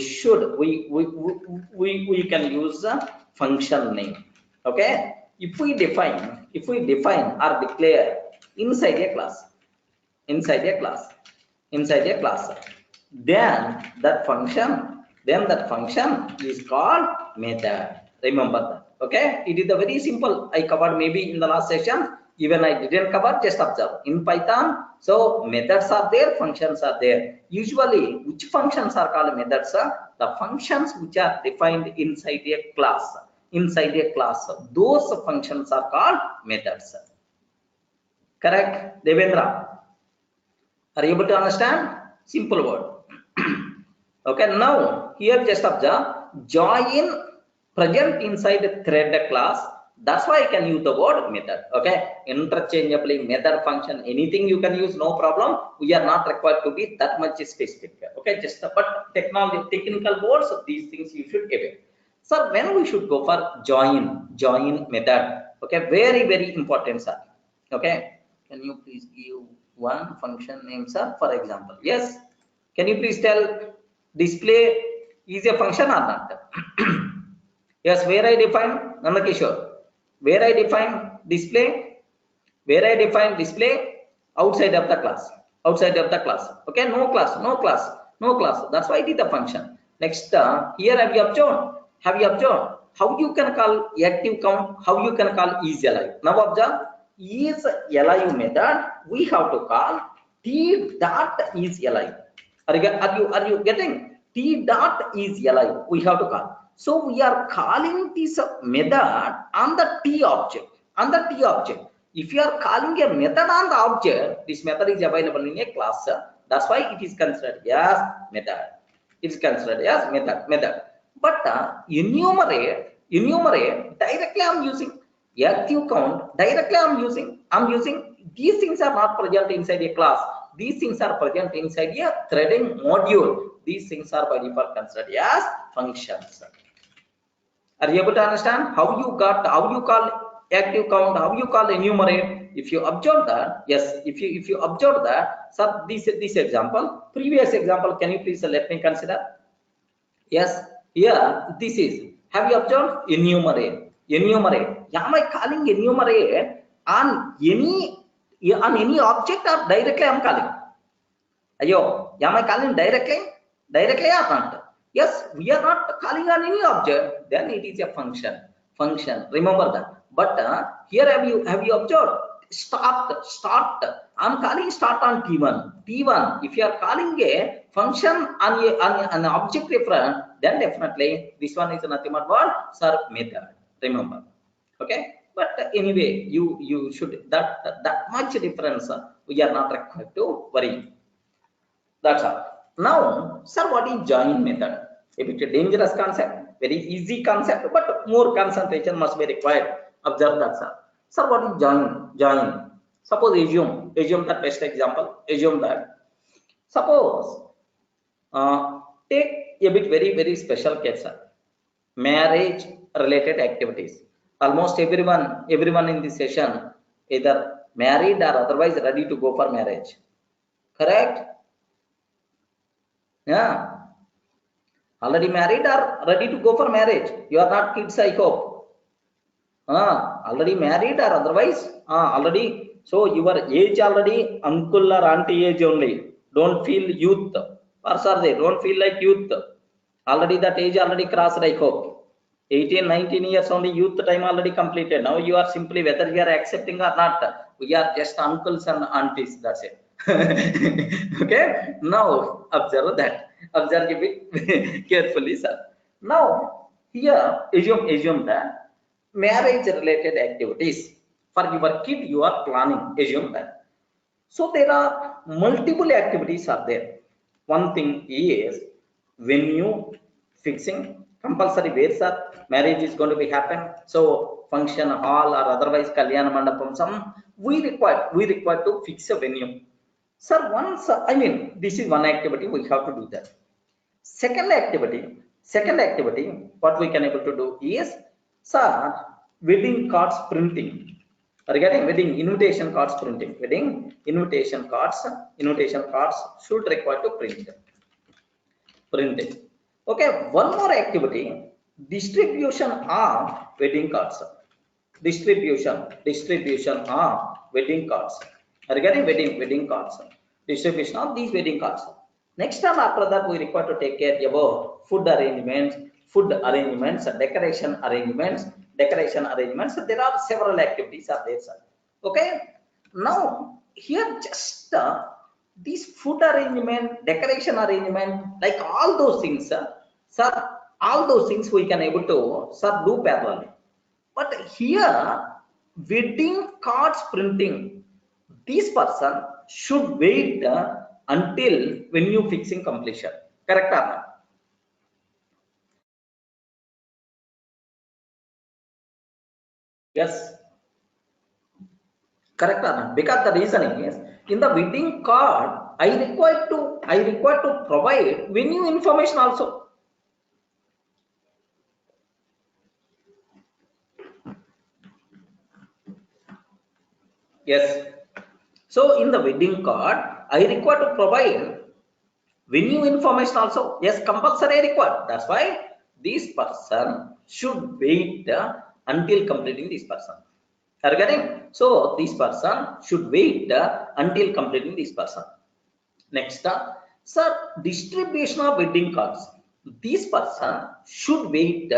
Speaker 1: can use the function name. Okay, if we define or declare inside a class, then that function is called method. Remember that. Okay, it is a very simple. I covered maybe in the last session, even I didn't cover, just observe in Python. So methods are there, functions are there. Usually which functions are called methods? The functions which are defined inside a class, those functions are called methods. Correct, Devendra? Are you able to understand? Simple word. Okay, now here just observe join present inside a thread class. That's why I can use the word method. Okay, interchangeably method, function, anything you can use, no problem. We are not required to be that much specific. Okay, just but technical words, these things you should give it. So when we should go for join method. Okay, very important, sir. Okay, can you please give one function name, sir? For example, yes. Can you please tell display is a function or not? Yes, where I define Nandakishore, where I define display, outside of the class, okay, no class, that's why it is the function. Next, here have you observed how you can call active count, how you can call is alive. Now observe, is alive method we have to call t dot is alive. Are you getting? T dot is alive we have to call. So we are calling this method on the T object. If you are calling a method on the object, this method is available in a class. That's why it is considered as method. Method. But enumerate directly I'm using. Active count directly I'm using. These things are not present inside a class. These things are present inside a threading module. These things are by default considered as functions. Are you able to understand how you call active count, how you call enumerate? If you observe that, yes, if you observe that, so this example, previous example, can you please let me consider? Yes, here this is. Have you observed enumerate? Am I calling enumerate on any object or directly I'm calling? Ayo, am I calling directly or not? Yes, we are not calling on any object, then it is a function. Remember that. But here have you observed start? I'm calling start on T1. If you are calling a function on an object reference, then definitely this one is nothing but what? Sir, method. Remember. Okay. But anyway, you should that much difference we are not required to worry. That's all. Now, sir, what is join method? A bit dangerous concept, very easy concept, but more concentration must be required. Observe that, sir. Sir, what is join? Suppose assume that best example. Assume that. Suppose take a bit very special case, sir. Marriage related activities. Almost everyone in this session either married or otherwise ready to go for marriage. Correct? Yeah. Already married or ready to go for marriage? You are not kids, I hope. Already married or otherwise? Already. So your age already uncle or auntie age only. Don't feel youth. Or sir, they don't feel like youth. Already that age already crossed, I hope. 18, 19 years only youth time already completed. Now you are simply whether you are accepting or not. We are just uncles and aunties. That's it. Okay. Now observe that. Observe a bit carefully, sir. Now here assume that marriage related activities for your kid you are planning. Assume that. So there are multiple activities are there. One thing is venue fixing, compulsory where sir marriage is going to be happen. So function hall or otherwise kalyana mandapam, some we require to fix a venue. Sir, once I mean this is one activity we have to do that. Second activity, what we can able to do is, sir, wedding cards printing. Regarding wedding invitation cards printing, wedding invitation cards should require to printing. Okay, one more activity, distribution of wedding cards. Distribution of wedding cards. Regarding wedding cards, distribution of these wedding cards. Next time after that, we require to take care about food arrangements, decoration arrangements. So there are several activities are there, sir. Okay. Now here just this food arrangement, decoration arrangement, like all those things, sir, all those things we can able to, sir, do parallelly. But here, wedding cards printing, this person should wait until venue fixing completion. Correct or not? Yes, correct or not? Because the reasoning is in the wedding card, I require to provide venue information also. Yes. So in the wedding card, I require to provide venue information also. Yes, compulsory required. That's why this person should wait until completing this person. Are you getting? So this person should wait until completing this person. Next, sir, distribution of wedding cards. This person should wait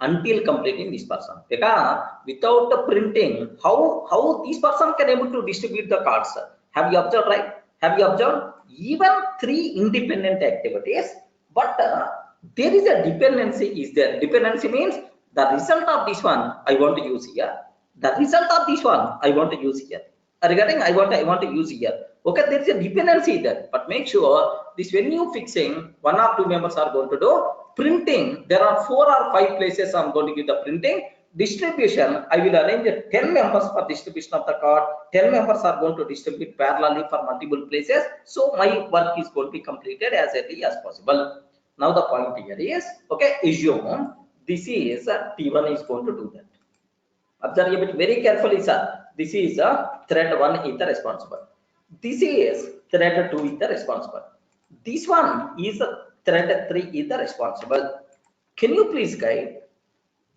Speaker 1: until completing this person. Because without the printing, how this person can able to distribute the cards? Have you observed, right? Have you observed? Even three independent activities, but there is a dependency. Is there? Dependency means the result of this one I want to use here. The result of this one I want to use here. Regarding I want to use here. Okay, there is a dependency there, but make sure this venue fixing, one or two members are going to do printing. There are 4 or 5 places I'm going to give the printing. Distribution, I will arrange 10 members for distribution of the card. 10 members are going to distribute parallelly for multiple places. So my work is going to be completed as early as possible. Now the point here is, okay, assume this is T1 is going to do that. Observe a bit very carefully, sir. This is a thread 1 is the responsible. This is thread 2 is the responsible. This one is thread 3 is the responsible. Can you please guide?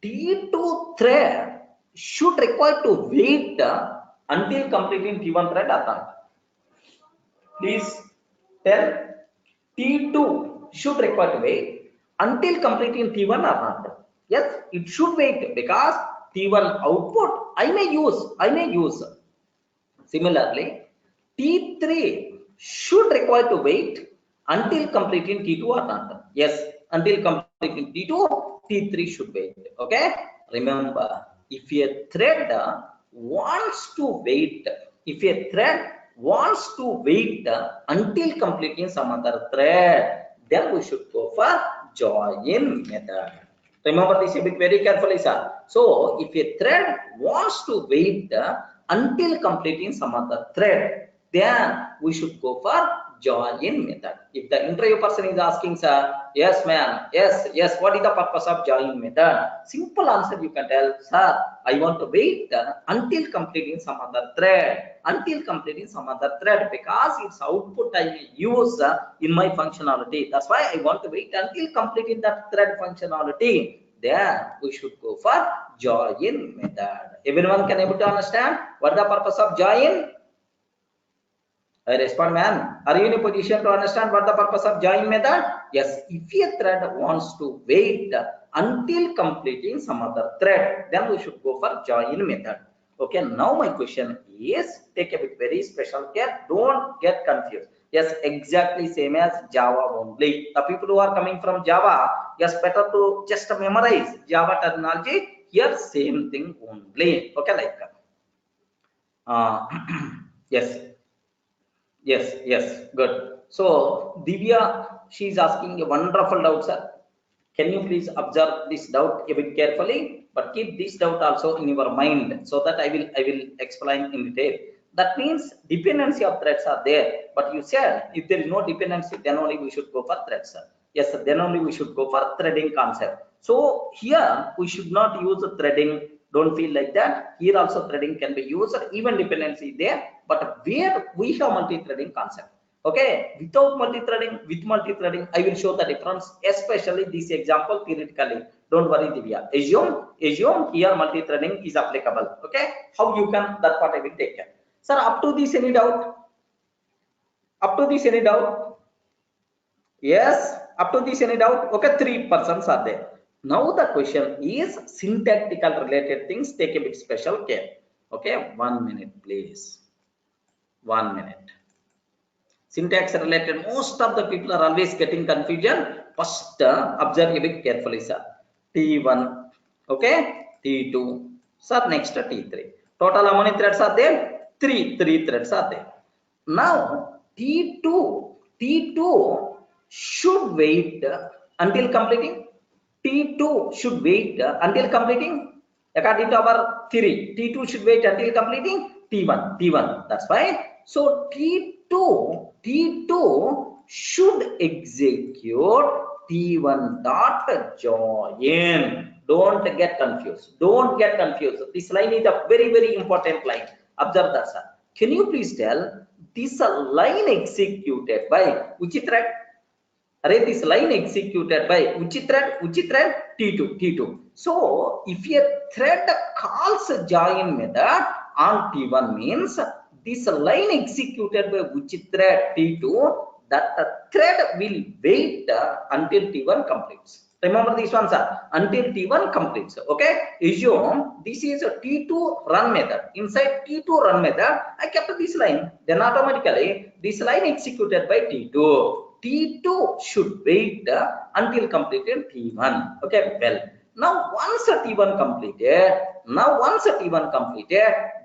Speaker 1: T2 thread should require to wait until completing T1 thread or not? Please tell. T2 should require to wait until completing T1 or not? Yes, it should wait because T1 output I may use. Similarly, T3 should require to wait until completing T2 or not? Yes, until completing T2, T3 should wait. Okay, remember, if a thread wants to wait, until completing some other thread, then we should go for join method. Remember this a bit very carefully, sir. So if a thread wants to wait until completing some other thread, then we should go for join method. If the interview person is asking, sir, yes ma'am, yes, what is the purpose of join method? Simple answer you can tell, sir, I want to wait until completing some other thread, because its output I will use in my functionality. That's why I want to wait until completing that thread functionality. Then we should go for join method. Everyone can able to understand what the purpose of join? I respond, man, are you in a position to understand what the purpose of join method? Yes, if a thread wants to wait until completing some other thread, then we should go for join method. Okay, now my question is, take a bit very special care, don't get confused. Yes, exactly same as Java only. The people who are coming from Java, yes, better to just memorize Java terminology. Here, same thing only. Okay, like uh, yes. Yes, good. So, Divya, she is asking a wonderful doubt, sir. Can you please observe this doubt a bit carefully? But keep this doubt also in your mind so that I will explain in detail. That means dependency of threads are there. But you said if there is no dependency, then only we should go for threads, sir. Yes, sir, then only we should go for threading concept. So here we should not use threading. Don't feel like that. Here also threading can be used, even dependency there. But where we have multi-threading concept. Okay, without multi-threading, with multi-threading, I will show the difference, especially this example theoretically. Don't worry, Divya. Assume here multi-threading is applicable. Okay, how you can, that part I will take care. Sir, up to this any doubt? Up to this any doubt? Yes, up to this any doubt? Okay, 3 persons are there. Now the question is syntactical related things. Take a bit special care. Okay, 1 minute, please. 1 minute. Syntax related, most of the people are always getting confusion. First, observe a bit carefully, sir. T1, okay, T2, sir, next T3. Total how many threads are there? Three threads are there. Now, T2 should wait until completing. T2 should wait until completing. According to our theory, T2 should wait until completing T1. That's why. So T2 should execute T1 dot join. Don't get confused. Don't get confused. This line is a very important line. Observe that, sir. Can you please tell this line executed by which thread? Array, this line executed by which thread? T2. So if a thread calls join method on T1 means this line executed by which thread? T2. That thread will wait until T1 completes. Remember this one, sir. Until T1 completes. Okay. Assume this is a T2 run method. Inside T2 run method, I kept this line. Then automatically this line executed by T2. T2 should wait until completed T1. Okay, well, now once T1 completed,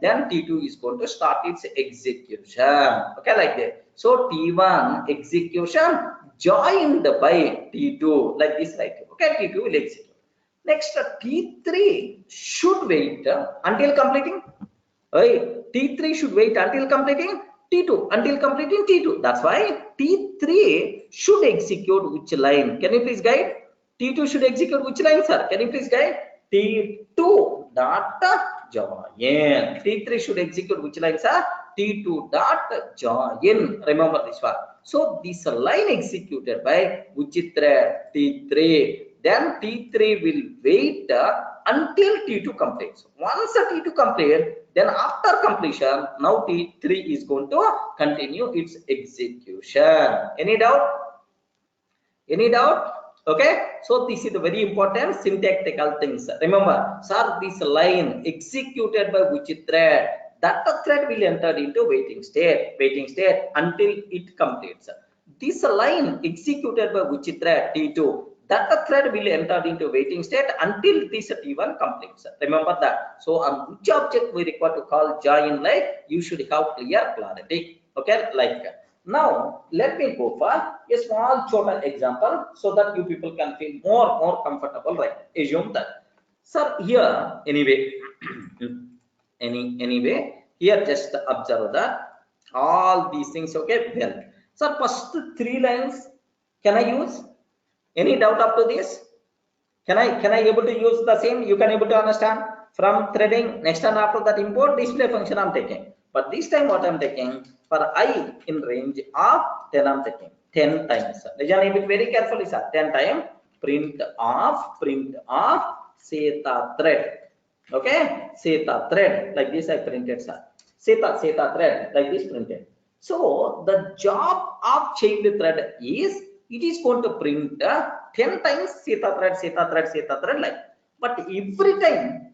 Speaker 1: then T2 is going to start its execution. Okay, like that. So T1 execution joined by T2, like this, right? Okay, T2 will execute. Next, T3 should wait until completing. T3 should wait until completing T2, until completing T2. That's why T3 should execute which line? Can you please guide? T2 should execute which line, sir? Can you please guide? T2 dot join. T3 should execute which line, sir? T2 dot join. Remember this one. So this line executed by which thread? T3. Then T3 will wait until T2 completes. Once T2 completes, then after completion, now T3 is going to continue its execution. Any doubt? Any doubt? Okay. So this is the very important syntactical things. Remember, sir, this line executed by which thread? That thread will enter into waiting state until it completes. This line executed by which thread? T2. That thread will enter into waiting state until this T1 completes. Remember that. So on which object we require to call join, like you should have clear clarity. Okay, like now let me go for a small shorter example so that you people can feel more comfortable, right? Assume that, sir, here anyway anyway here just observe that all these things. Okay, well, sir, first 3 lines can I use? Any doubt up to this? Can I able to use the same? You can able to understand from threading. Next and after that import display function I'm taking. But this time what I'm taking for I in range of 10 I'm taking 10 times. Listen a bit very carefully, sir. 10 times print of seta thread. Okay, seta thread like this I printed, sir. Seta thread like this printed. So the job of child thread is it is going to print 10 times theta thread, theta thread, theta thread like. But every time,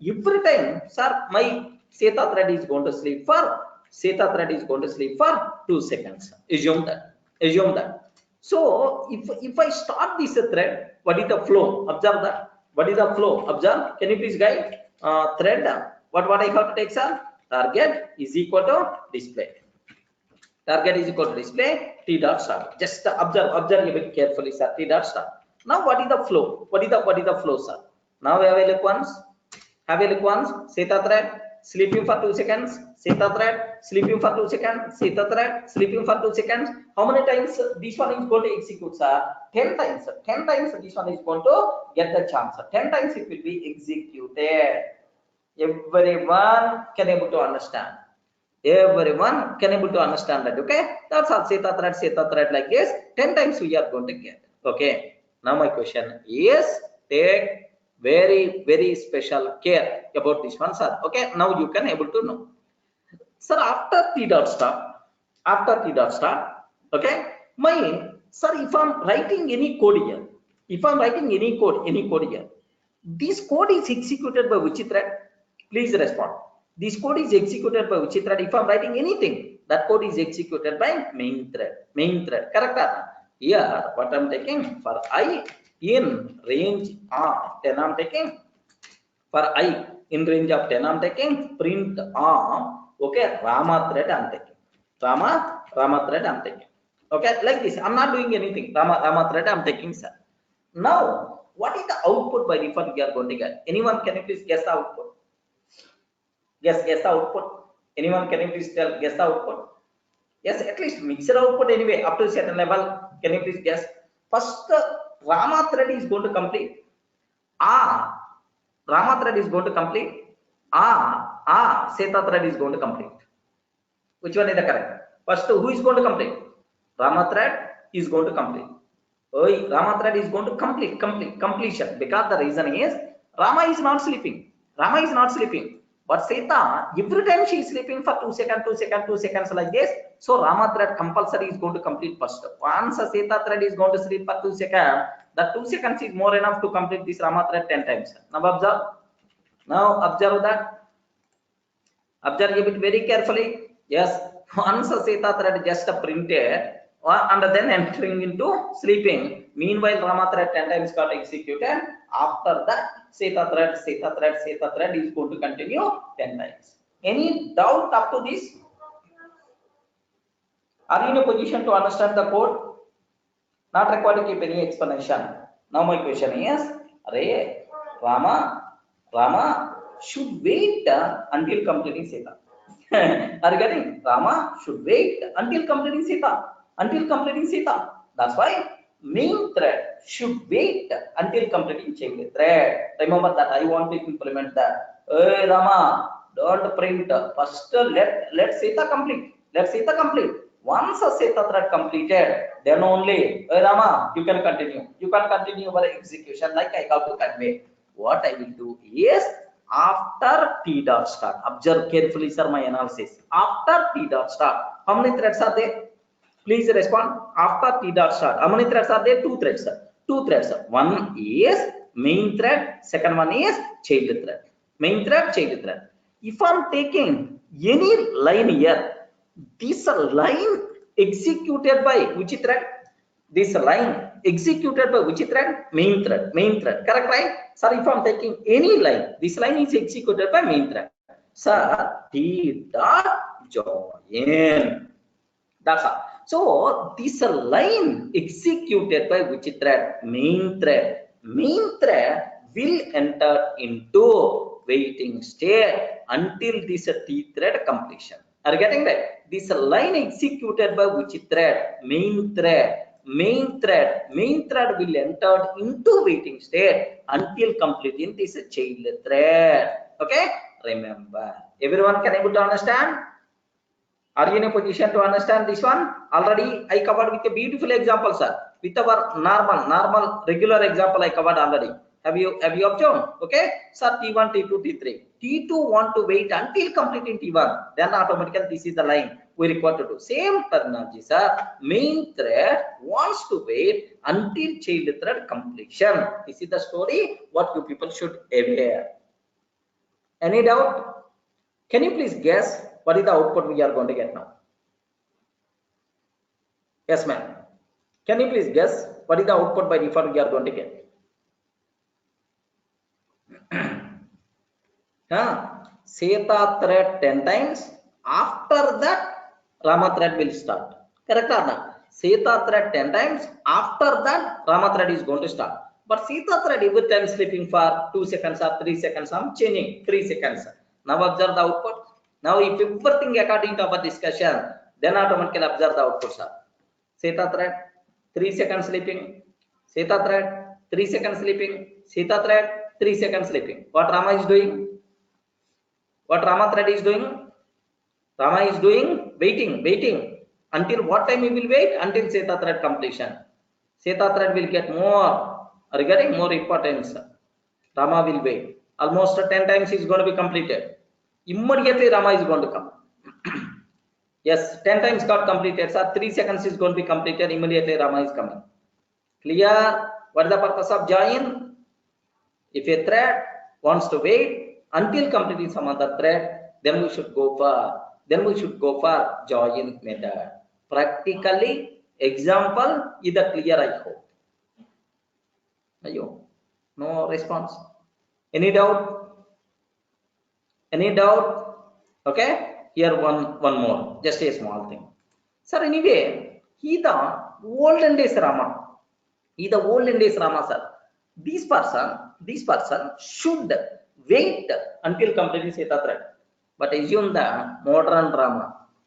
Speaker 1: sir, my theta thread is going to sleep for theta thread is going to sleep for 2 seconds. Assume that. So if I start this thread, what is the flow? Observe that. What is the flow? Observe. Can you please guide? Thread. What I have to take, sir? Target is equal to display. Target is equal to display t dot start. Just observe a bit carefully, sir. T dot start. Now what is the flow? What is the flow, sir? Now have a look once. Theta thread sleeping for 2 seconds. Theta thread sleeping for 2 seconds. Theta thread sleeping for 2 seconds. How many times this one is going to execute, sir? 10 times. 10 times this one is going to get the chance. 10 times it will be executed. Everyone can able to understand. Everyone can able to understand that. Okay, that's all. Theta thread like this 10 times we are going to get. Okay, now my question is, take very special care about this one, sir. Okay, now you can able to know, sir. After t dot start, okay, my sir, if I'm writing any code here, this code is executed by which thread? Please respond. This code is executed by which thread? If I'm writing anything, that code is executed by main thread. Correct? Here, what I'm taking for I in range of 10, I'm taking for I in range of 10, I'm taking print of, okay, Rama thread I'm taking. Rama thread I'm taking. Okay, like this. I'm not doing anything. Rama thread I'm taking, sir. Now, what is the output by default we are going to get? Anyone can you please guess the output? Guess the output. Anyone can you please guess the output? Yes, at least mixed output anyway, up to a certain level. Can you please guess? First, Rama thread is going to complete. Rama thread is going to complete. Theta thread is going to complete. Which one is the correct? First, who is going to complete? Rama thread is going to complete. Rama thread is going to completion, because the reason is Rama is not sleeping. But Sita, every time she is sleeping for 2 seconds like this, so Rama thread compulsory is going to complete first. Once a Sita thread is going to sleep for 2 seconds, that 2 seconds is more enough to complete this Rama thread 10 times. Now observe that. Observe a bit very carefully. Yes, once a Sita thread just printed and then entering into sleeping. Meanwhile, Rama thread 10 times got executed. After that, Theta thread is going to continue 10 times. Any doubt up to this? Are you in a position to understand the code? Not required to keep any explanation. Now my question is, Rama should wait until completing Theta. Are you getting? Rama should wait until completing Theta. That's why main thread should wait until completing child thread. Remember that. I want to implement that. Hey Rama, don't print. First let Theta complete. Once a Theta thread completed, then only, hey Rama, you can continue. Your execution like I have to convey. What I will do is, after t dot start, observe carefully, sir, my analysis. After t dot start, how many threads are there? Please respond. After t dot start, how many threads are there? 2 threads, sir. 2 threads, sir. One is main thread, second one is child thread. Main thread, child thread. If I'm taking any line here, this line executed by which thread? This line executed by which thread? Main thread. Correct, right? Sir, if I'm taking any line, this line is executed by main thread. Sir, t dot join. That's all. So this line executed by which thread? Main thread. Main thread will enter into waiting state until this t thread completion. Are you getting that? This line executed by which thread? Main thread. Main thread will enter into waiting state until completing this child thread. Okay? Remember. Everyone can able to understand? Are you in a position to understand this one? Already I covered with a beautiful example, sir. With our normal regular example I covered already. Have you observed? Okay, sir, T1, T2, T3. T2 want to wait until completing T1. Then automatically this is the line we require to do. Same terminology, sir. Main thread wants to wait until child thread completion. This is the story what you people should aware. Any doubt? Can you please guess what is the output we are going to get now? Yes, ma'am. Can you please guess what is the output by default we are going to get? Seta thread 10 times. After that, Rama thread will start. Correct or not? Seta thread 10 times. After that, Rama thread is going to start. But Sita thread every time sleeping for 2 seconds or 3 seconds. I'm changing 3 seconds. Now observe the output. Now if everything according to our discussion, then automatically observe the output, sir. Seta thread 3 seconds sleeping. Seta thread 3 seconds sleeping. Seta thread 3 seconds sleeping. What Rama is doing? What Rama thread is doing? Rama is doing waiting. Until what time he will wait? Until Seta thread completion. Seta thread will get more, regarding more importance. Rama will wait. Almost 10 times is going to be completed. Immediately Rama is going to come. Yes, 10 times got completed. So 3 seconds is going to be completed. Immediately Rama is coming. Clear? What is the purpose of join? If a thread wants to wait until completing some other thread, then we should go for join method. Practically, example is clear, I hope. Ayo, no response. Any doubt? Any doubt? Okay. Here one more, just a small thing. Sir, anyway, he the olden days Rama. He the olden days Rama, sir. This person should wait until completing Seta thread. But assume the modern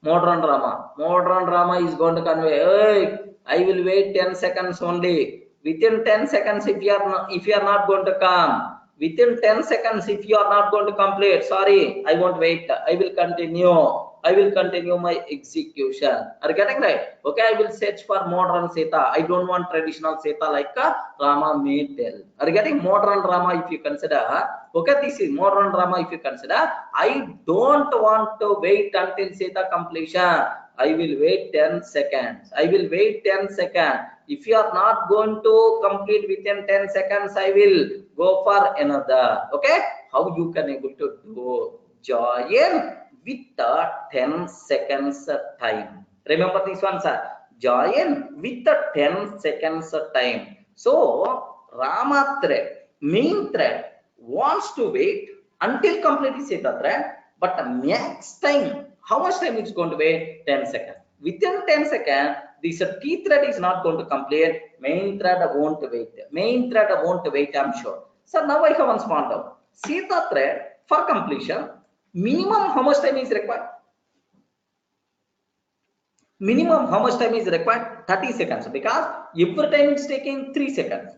Speaker 1: Rama is going to convey, hey, I will wait 10 seconds only. Within 10 seconds, if you are not going to come, within 10 seconds, if you are not going to complete, sorry, I won't wait. I will continue my execution. Are you getting right? Okay, I will search for modern Seta. I don't want traditional Seta like Rama may tell. Are you getting modern Rama if you consider? Okay, this is modern Rama if you consider. I don't want to wait until Seta completion. I will wait 10 seconds. If you are not going to complete within 10 seconds, I will go for another. Okay, how you can able to do join with the 10 seconds time. Remember this one, sir. Join with the 10 seconds time. So Rama thread, main thread, wants to wait until completing Seta thread, but the max time, how much time it's going to wait? 10 seconds. Within 10 seconds, this T thread is not going to complete. Main thread won't wait. I'm sure. So now I have one small doubt. Seta thread for completion, minimum how much time is required? Minimum how much time is required? 30 seconds, because every time it's taking 3 seconds.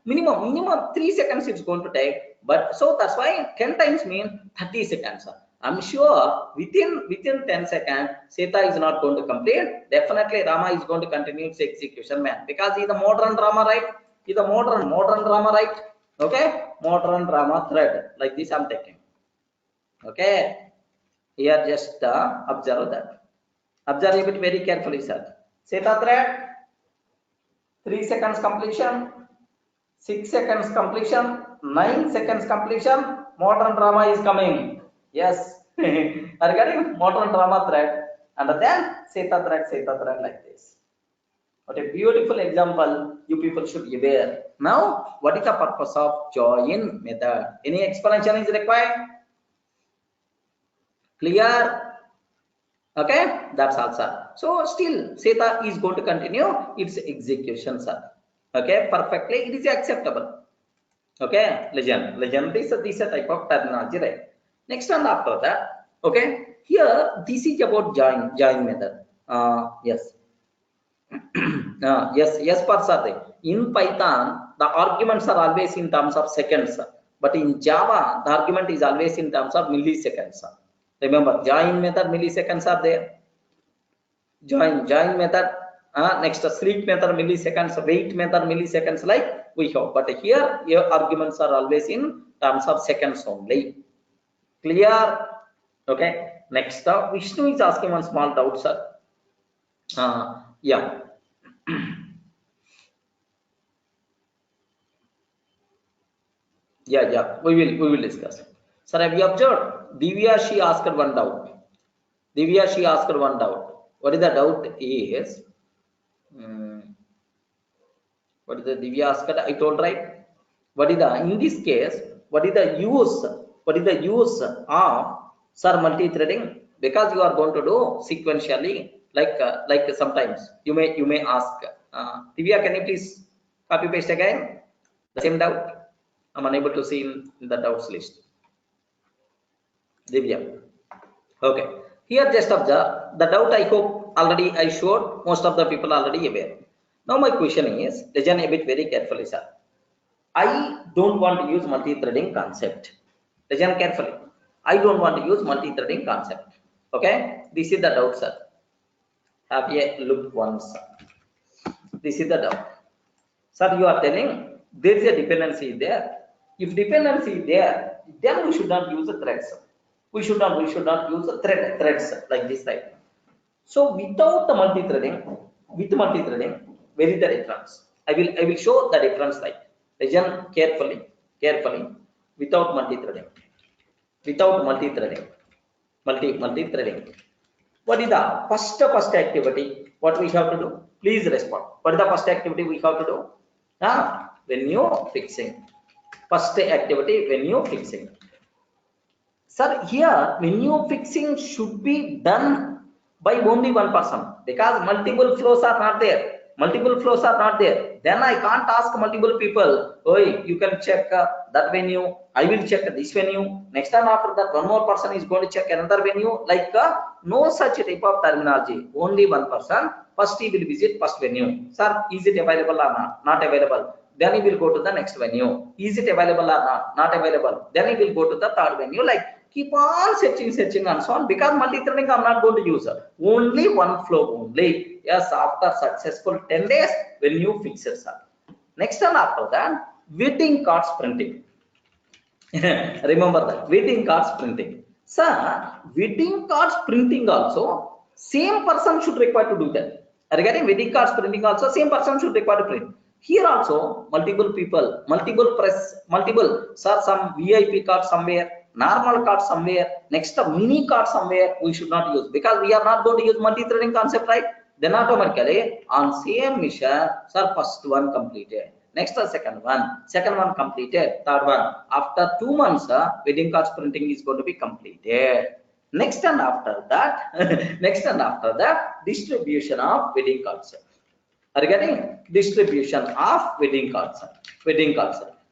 Speaker 1: Minimum 3 seconds it's going to take. But so that's why 10 times mean 30 seconds. I'm sure within 10 seconds, Seta is not going to complete. Definitely Rama is going to continue its execution, man, because he's the modern Rama, right? He's the modern Rama, right? Okay, modern Rama thread like this I'm taking. Okay, here just observe that. Observe it very carefully, sir. Seta thread, 3 seconds completion, 6 seconds completion, 9 seconds completion. Modern Rama is coming. Yes, are you getting modern Rama thread? And then Seta thread like this. What a beautiful example you people should be aware. Now, what is the purpose of join method? Any explanation is required? Clear? Okay, that's all, sir. So still Seta is going to continue its execution, sir. Okay, perfectly, it is acceptable. Okay, legend. This is a type of terminology, right? Next one after that. Okay, here this is about join method. Yes. Yes, Parsade. In Python, the arguments are always in terms of seconds, but in Java, the argument is always in terms of milliseconds. Remember, join method, milliseconds are there. Join method. Next, sleep method, milliseconds. Wait method, milliseconds, like we have. But here, your arguments are always in terms of seconds only. Clear? Okay. Next, Vishnu is asking one small doubt, sir. Yeah. Yeah. We will discuss. Sir, have you observed? Divya, she asked one doubt. What is the doubt? Is what is the Divya asked? I told right. What is the in this case? What is the use? What is the use of sir multi-threading? Because you are going to do sequentially, like sometimes you may ask Divya, can you please copy paste again the same doubt? I'm unable to see in the doubts list. Divya. Okay. Here just observe the doubt. I hope already I showed. Most of the people already aware. Now my question is, listen a bit very carefully, sir. I don't want to use multi-threading concept. Listen carefully. I don't want to use multi-threading concept. Okay. This is the doubt, sir. Have a look once. This is the doubt. Sir, you are telling there is a dependency there. If dependency is there, then we should not use the threads. We should not use the threads like this type. So without the multi-threading, with multi-threading, where is the difference? I will show the difference like. Listen carefully. Without multi-threading. Multi-threading. What is the first activity? What we have to do? Please respond. What is the first activity we have to do? When you fixing. First activity when you fixing. Sir, here when you fixing should be done by only one person because multiple flows are not there. Then I can't ask multiple people, oh, you can check that venue, I will check this venue, next time after that one more person is going to check another venue, like no such type of terminology. Only one person, first he will visit first venue. Sir, is it available or not available? Then he will go to the next venue. Is it available or not available? Then he will go to the third venue. Like keep on searching and so on, because multi-threading I'm not going to use only one flow only. Yes, after successful 10 days when you fix it, sir. Next and after that, waiting cards printing. Remember that waiting cards printing, sir. Waiting cards printing also same person should require to do that. Regarding wedding cards printing also same person should require to print. Here also multiple people, multiple press, multiple, sir, some VIP card somewhere, normal card somewhere, next mini card somewhere we should not use, because we are not going to use multi-threading concept, right? Then automatically on same mission, sir, first one completed, next second one completed, third one after 2 months wedding cards printing is going to be completed. Next and after that distribution of wedding cards. Regarding distribution of wedding cards,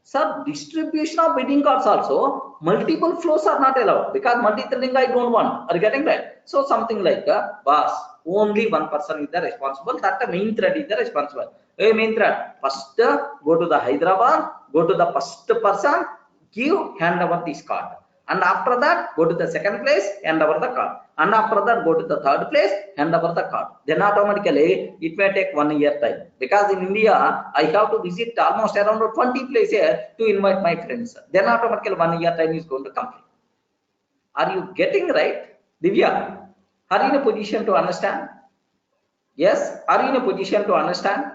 Speaker 1: sir, distribution of wedding cards also multiple flows are not allowed because multi-threading I don't want. Regarding that, so something like boss, only one person is the responsible, that the main thread is the responsible. Hey, main thread, first go to the Hyderabad, go to the first person, give, hand over this card, and after that go to the second place, hand over the card, and after that go to the third place, hand over the card. Then automatically it may take 1 year time, because in India I have to visit almost around 20 places to invite my friends. Then automatically 1 year time is going to complete. Are you getting right, Divya? Are you in a position to understand? Yes, are you in a position to understand?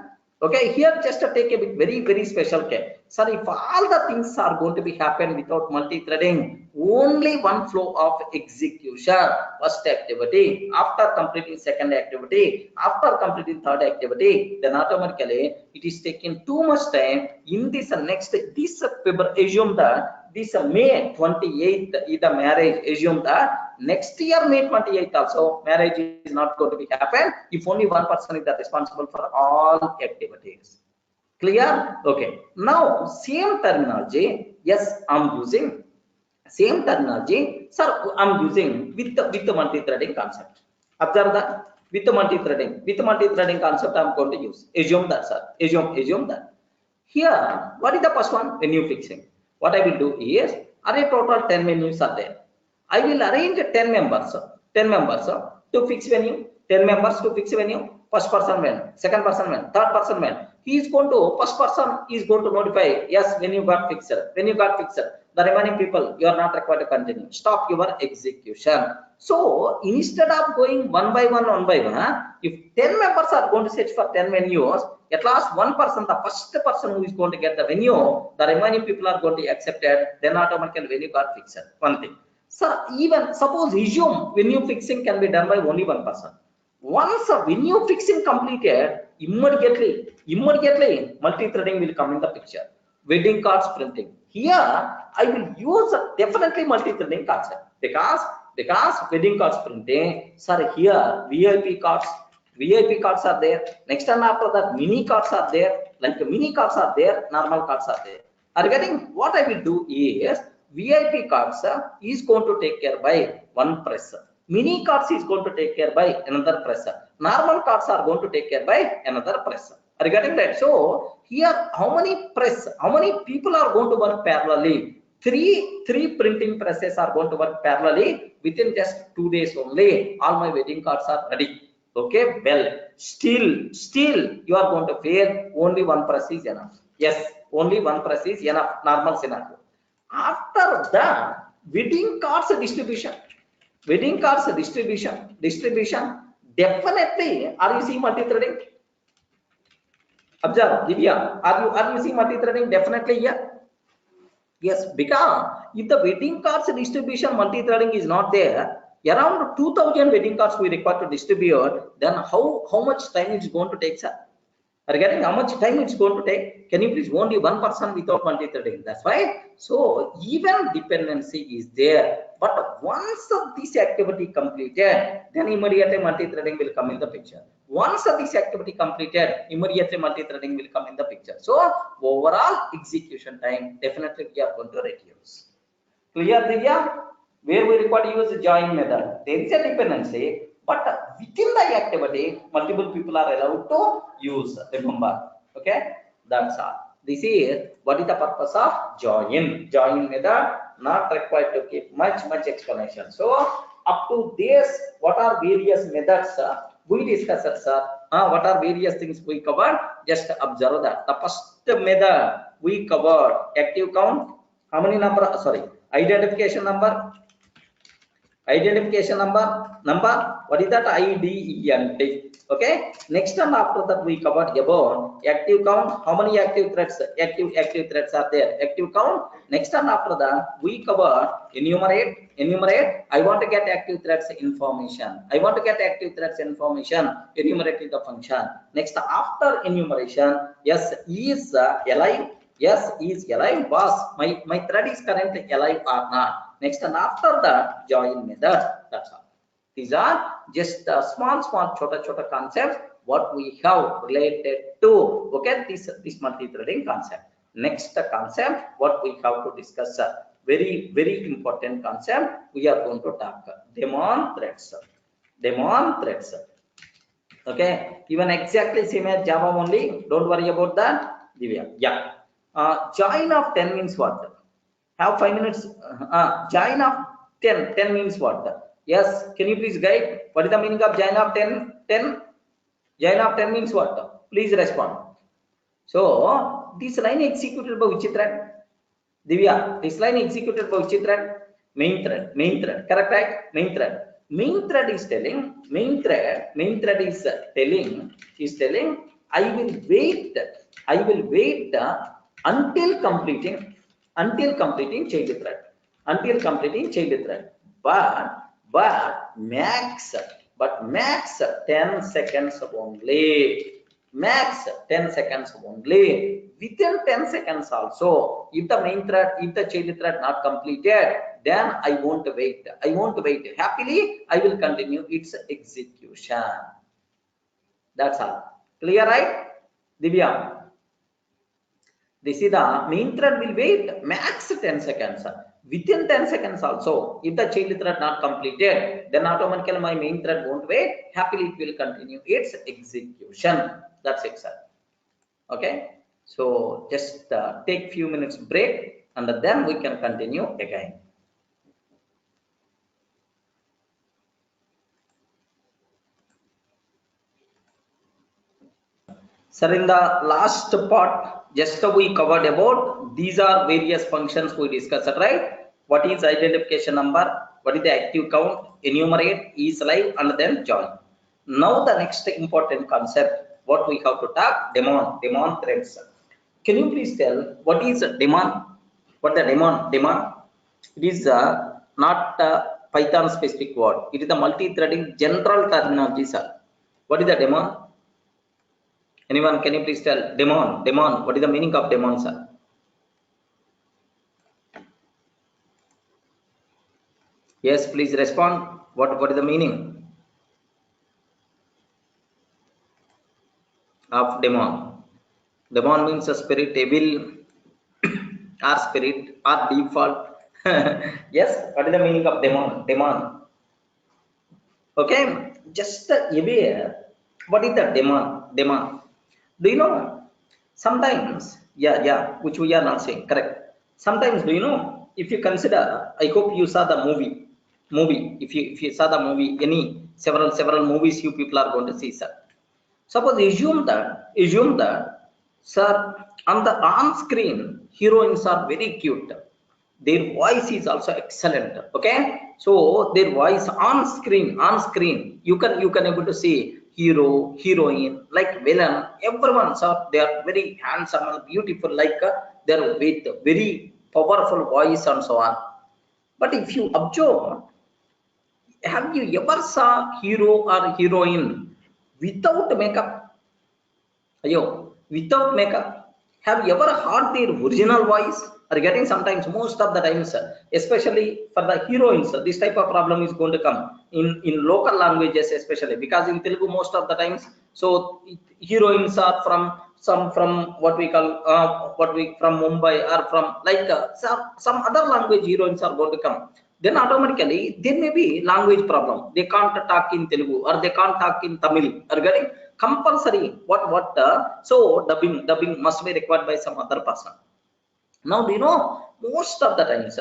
Speaker 1: Okay, here just to take a bit very special care. Sir, if all the things are going to be happen without multi-threading, only one flow of execution, first activity, after completing second activity, after completing third activity, then automatically it is taking too much time. In this this February, assume that this May 28th is the marriage, assume that next year May 28th also marriage is not going to be happen if only one person is the responsible for all activities. Clear? Okay, now same terminology, yes, I'm using same terminology, sir, I'm using with the multi-threading concept. Observe that with the multi-threading concept I'm going to use. Assume that, sir, assume that. Here, what is the first one? Venue fixing. What I will do is, array total 10 venues are there. I will arrange 10 members to fix venue. 10 members to fix a venue. First person went, second person went, third person went. He is going to, first person is going to notify, yes, venue got fixed. Venue got fixed. The remaining people, you are not required to continue. Stop your execution. So instead of going one by one, if 10 members are going to search for 10 venues, at last one person, the first person who is going to get the venue, the remaining people are going to be accepted, then automatically venue got fixed. One thing. Sir, even suppose assume venue fixing can be done by only one person. Once a venue fixing completed, immediately multi-threading will come in the picture. Wedding cards printing. Here I will use definitely multi-threading concept because wedding cards printing, sir, here VIP cards are there. Next and after that mini cards are there. Like the mini cards are there, normal cards are there. Are you getting? What I will do is VIP cards is going to take care by one press. Mini cards is going to take care by another press. Normal cards are going to take care by another press. Are you getting that? So here, how many people are going to work parallelly? Three printing presses are going to work parallelly within just 2 days only. All my wedding cards are ready. Okay, well, still you are going to fail. Only one press is enough. Yes, only one press is enough. Normal scenario. After that, wedding cards distribution. Definitely, are you seeing multi-threading? Observe, Divya, are you seeing multi-threading? Definitely, yeah. Yes, because if the wedding cards distribution multi-threading is not there, around 2000 wedding cards we require to distribute, then how much time it's going to take, sir? Are you getting how much time it's going to take? Can you please only one person without multi-threading? That's why. So even dependency is there. But once this activity completed, then immediately multi-threading will come in the picture. Once this activity completed, immediately multi-threading will come in the picture. So overall execution time definitely we are going to reduce. Clear, Divya? Where we require to use the join method. There is a dependency. But within the activity, multiple people are allowed to use. Remember, okay? That's all. This is what is the purpose of join. Join method, not required to keep much explanation. So up to this, what are various methods we discussed, sir? What are various things we covered? Just observe that. The first method we covered active count. How many number? Sorry, identification number. Number, what is that? IDENT. Okay, next and after that we covered about active count. How many active threads are there? Active count. Next and after that we cover enumerate. I want to get active threads information. Enumerate is the function. Next, after enumeration, yes, is alive. Yes, is alive. Was my thread is currently alive or not? Next, and after that, join method. That's all. These are just small chota concepts what we have related to, okay, this multi-threading concept. Next concept what we have to discuss, very important concept we are going to talk, daemon threads. Okay, even exactly same as Java only. Don't worry about that, Divya. Yeah. Join of 10 means what? Have 5 minutes. Join of 10 means what? Yes, can you please guide? What is the meaning of join of 10? Join of 10 means what? Please respond. So this line executed by which thread? Divya, this line executed by which thread? Main thread. Correct, right? Main thread. Main thread is telling. I will wait until completing child thread. But max 10 seconds only. Within 10 seconds also, if the child thread not completed, then I won't wait. Happily, I will continue its execution. That's all. Clear, right? Divya. This is the main thread will wait max 10 seconds. Within 10 seconds also, if the child thread not completed, then automatically my main thread won't wait. Happily, it will continue its execution. That's it, sir. Okay. So just take few minutes break, and then we can continue again. Sir, in the last part, just we covered about these are various functions we discussed, right? What is identification number? What is the active count? Enumerate, is live, and then join. Now the next important concept, what we have to talk, daemon threads. Can you please tell what is a daemon? What the daemon? Daemon? It is not a Python specific word. It is the multi-threading general terminology, sir. What is the daemon? Anyone, can you please tell? Daemon. What is the meaning of daemon, sir? Yes, please respond. What is the meaning of daemon? Daemon means a spirit, evil, or spirit, or default. Yes, what is the meaning of daemon? Daemon. Okay, just aware. What is the daemon? Daemon. Do you know? Sometimes, yeah, which we are not saying, correct. Sometimes, do you know, if you consider, I hope you saw the movie, if you saw the movie, any several movies you people are going to see, sir. Suppose assume that, sir, on the on-screen, heroines are very cute. Their voice is also excellent. Okay, so their voice on screen, you can able to see hero, heroine, like villain, everyone, sir, they are very handsome and beautiful, like they're with very powerful voice and so on. But if you observe, have you ever saw hero or heroine without makeup? Ayo, without makeup. Have you ever heard their original voice? Are getting sometimes, most of the times, especially for the heroines, this type of problem is going to come in local languages, especially because in Telugu most of the times. So heroines are from what we call what we from Mumbai or from like some other language heroines are going to come. Then automatically there may be language problem. They can't talk in Telugu or they can't talk in Tamil. Are getting compulsory so dubbing must be required by some other person. Now do you know, most of the times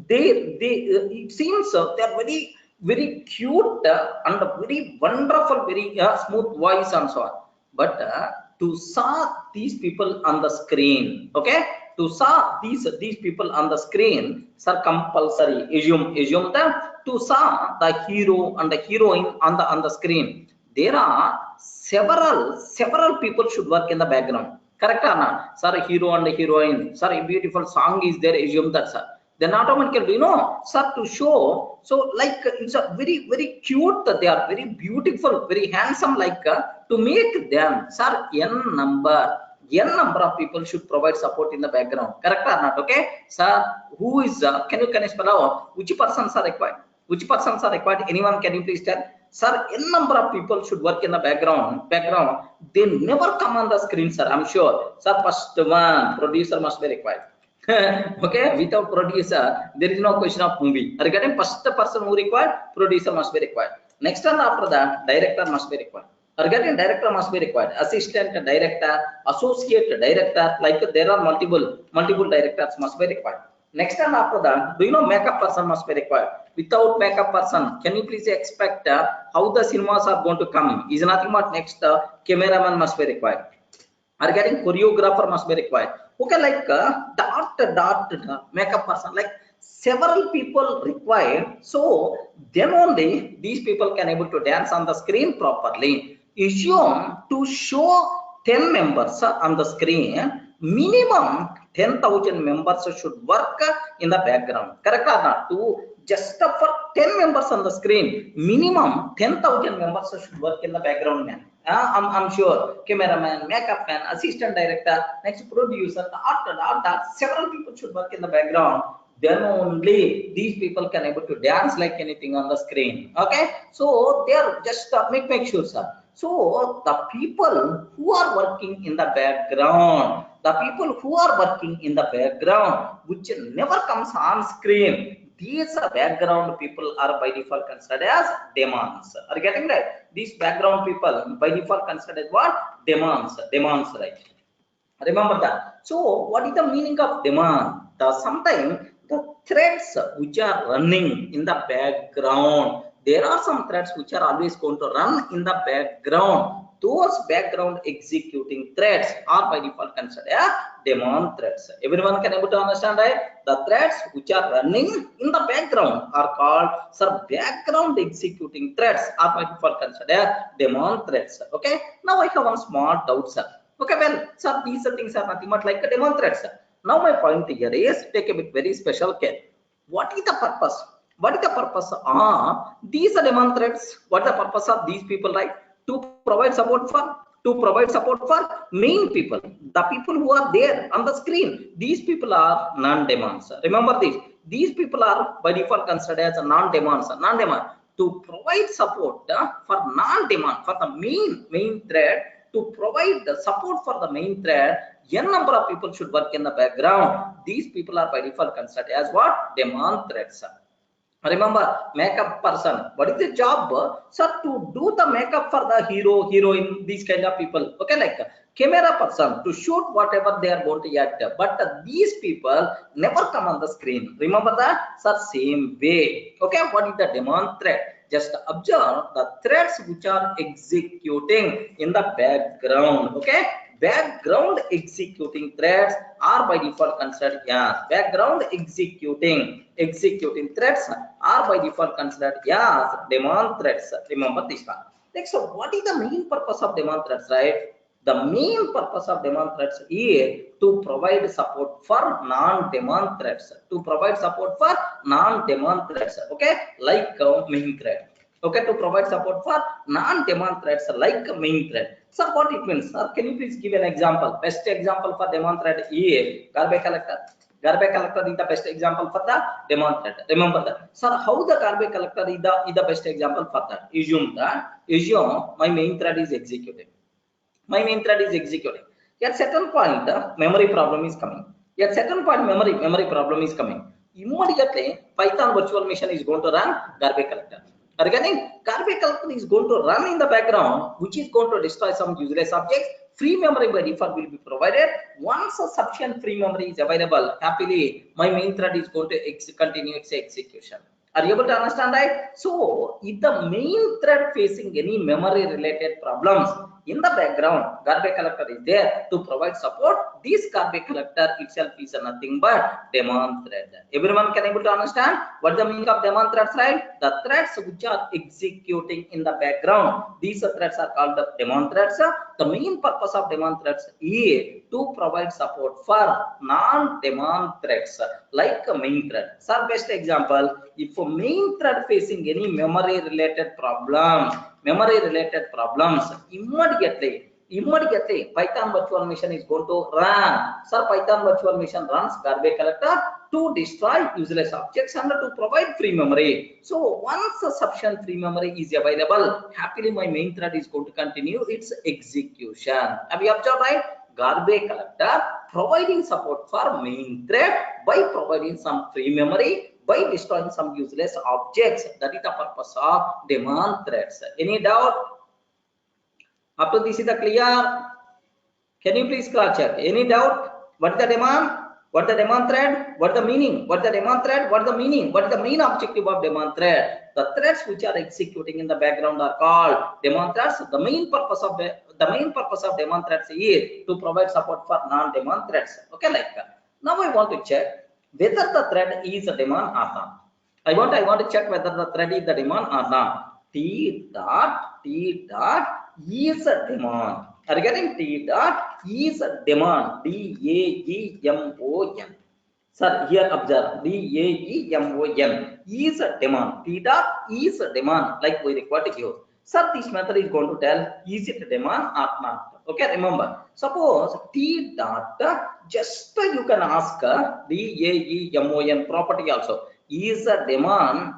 Speaker 1: they it seems they are very cute and very wonderful, very smooth voice and so on. But to saw these people on the screen, okay, to saw these people on the screen, sir, compulsory assume that to saw the hero and the heroine on the screen, there are several people should work in the background. Correct or not? Sir, hero and heroine, sir, a beautiful song is there, assume that, sir. Then automatically, you know, sir, to show, so like it's a very cute, they are very beautiful, very handsome, like to make them, sir, n number of people should provide support in the background. Correct or not? Okay, sir, who is can you spell out which persons are required? Which persons are required? Anyone, can you please tell? Sir, n number of people should work in the background. They never come on the screen, sir, I'm sure. Sir, first one, producer must be required. Okay, without producer there is no question of movie. Regarding first person who required, producer must be required. Next one after that, director must be required. Regarding director must be required, assistant director, associate director, like there are multiple directors must be required. Next and after that, do you know, makeup person must be required. Without makeup person, can you please expect how the cinemas are going to come? Is nothing but next cameraman must be required. Are getting choreographer must be required. Okay, like dot makeup person, like several people required. So then only these people can able to dance on the screen properly. Assume to show 10 members on the screen, minimum 10,000 members should work in the background. Correct or not? To just for 10 members on the screen, minimum 10,000 members should work in the background, man. I'm sure cameraman, makeup man, assistant director, next producer, art, several people should work in the background. Then only these people can able to dance like anything on the screen. Okay, so they are just make sure, sir. So the people who are working in the background, which never comes on screen, these background people are by default considered as demons. Are you getting that? These background people by default considered as what? Demons, right? Remember that. So what is the meaning of demon? Sometimes the threads which are running in the background, there are some threads which are always going to run in the background. Those background executing threads are by default considered as daemon threads. Everyone can able to understand, right? The threads which are running in the background are called, sir, background executing threads are by default considered as daemon threads. Okay. Now I have one small doubt, sir. Okay, well, sir, these things are nothing but like a daemon threads. Now my point here is, take a bit very special care. What is the purpose? What is the purpose of these daemon threads? What is the purpose of these people, right? To provide support for main people, the people who are there on the screen. These people are non-demons. Remember this. These people are by default considered as non-demons. Non-demon to provide support for non-demon, for the main thread. To provide the support for the main thread, n number of people should work in the background. These people are by default considered as what? Daemon threads. Remember, makeup person. What is the job? Sir, to do the makeup for the hero, heroine, these kind of people. Okay, like camera person to shoot whatever they are going to act. But these people never come on the screen. Remember that? Sir, same way. Okay, what is the daemon thread? Just observe the threads which are executing in the background. Okay, background executing threads are by default considered as background executing threads are by default considered as daemon threads. Remember this one. Next, so what is the main purpose of daemon threads, right? The main purpose of daemon threads is to provide support for non-daemon threads. To provide support for non-daemon threads. Okay, like main thread. Okay, to provide support for non-daemon threads like main thread. So what it means? Sir, can you please give an example? Best example for daemon thread is garbage collector. Garbage collector is the best example for the daemon thread. Remember that. Sir, how the garbage collector is the best example for that? Assume my main thread is executing. My main thread is executing. At certain point, the memory problem is coming. At certain point, memory problem is coming. Immediately, Python virtual machine is going to run garbage collector. Again, garbage collector is going to run in the background, which is going to destroy some useless objects. Free memory by default will be provided. Once a sufficient free memory is available, happily, my main thread is going to continue its execution. Are you able to understand, right? So, if the main thread facing any memory related problems, in the background, garbage collector is there to provide support. This garbage collector itself is nothing but daemon thread. Everyone can able to understand what the meaning of daemon threads, right? The threads which are executing in the background, these threads are called the daemon threads. The main purpose of daemon threads is to provide support for non-daemon threads like a main thread. So, best example, if a main thread facing any memory related problems, immediately Python virtual machine is going to run. Sir, Python virtual machine runs garbage collector to destroy useless objects and to provide free memory. So once a sufficient free memory is available, happily my main thread is going to continue its execution. Have you observed, right? Garbage collector providing support for main thread by providing some free memory, by destroying some useless objects. That is the purpose of daemon threads. Any doubt? Up to this is the clear? Can you please cross check? Any doubt? What is the daemon? What is the daemon thread? What is the meaning? What is the daemon thread? What is the meaning? What is the main objective of daemon thread? The threads which are executing in the background are called daemon threads. The main purpose of daemon threads is to provide support for non-daemon threads. Okay, like that. Now I want to check whether the thread is a daemon or not. I want to check whether the thread is the daemon or not. T dot is a daemon. Are you getting? T dot is a daemon. D-A-E-M-O-N. Sir, here observe. D-A-E-M-O-N is a daemon. T dot is a daemon. Like we require to use. Sir, this method is going to tell is it a daemon or not. Okay, remember. Suppose T dot, just you can ask D-A-E-M-O-N property also. Is a daemon.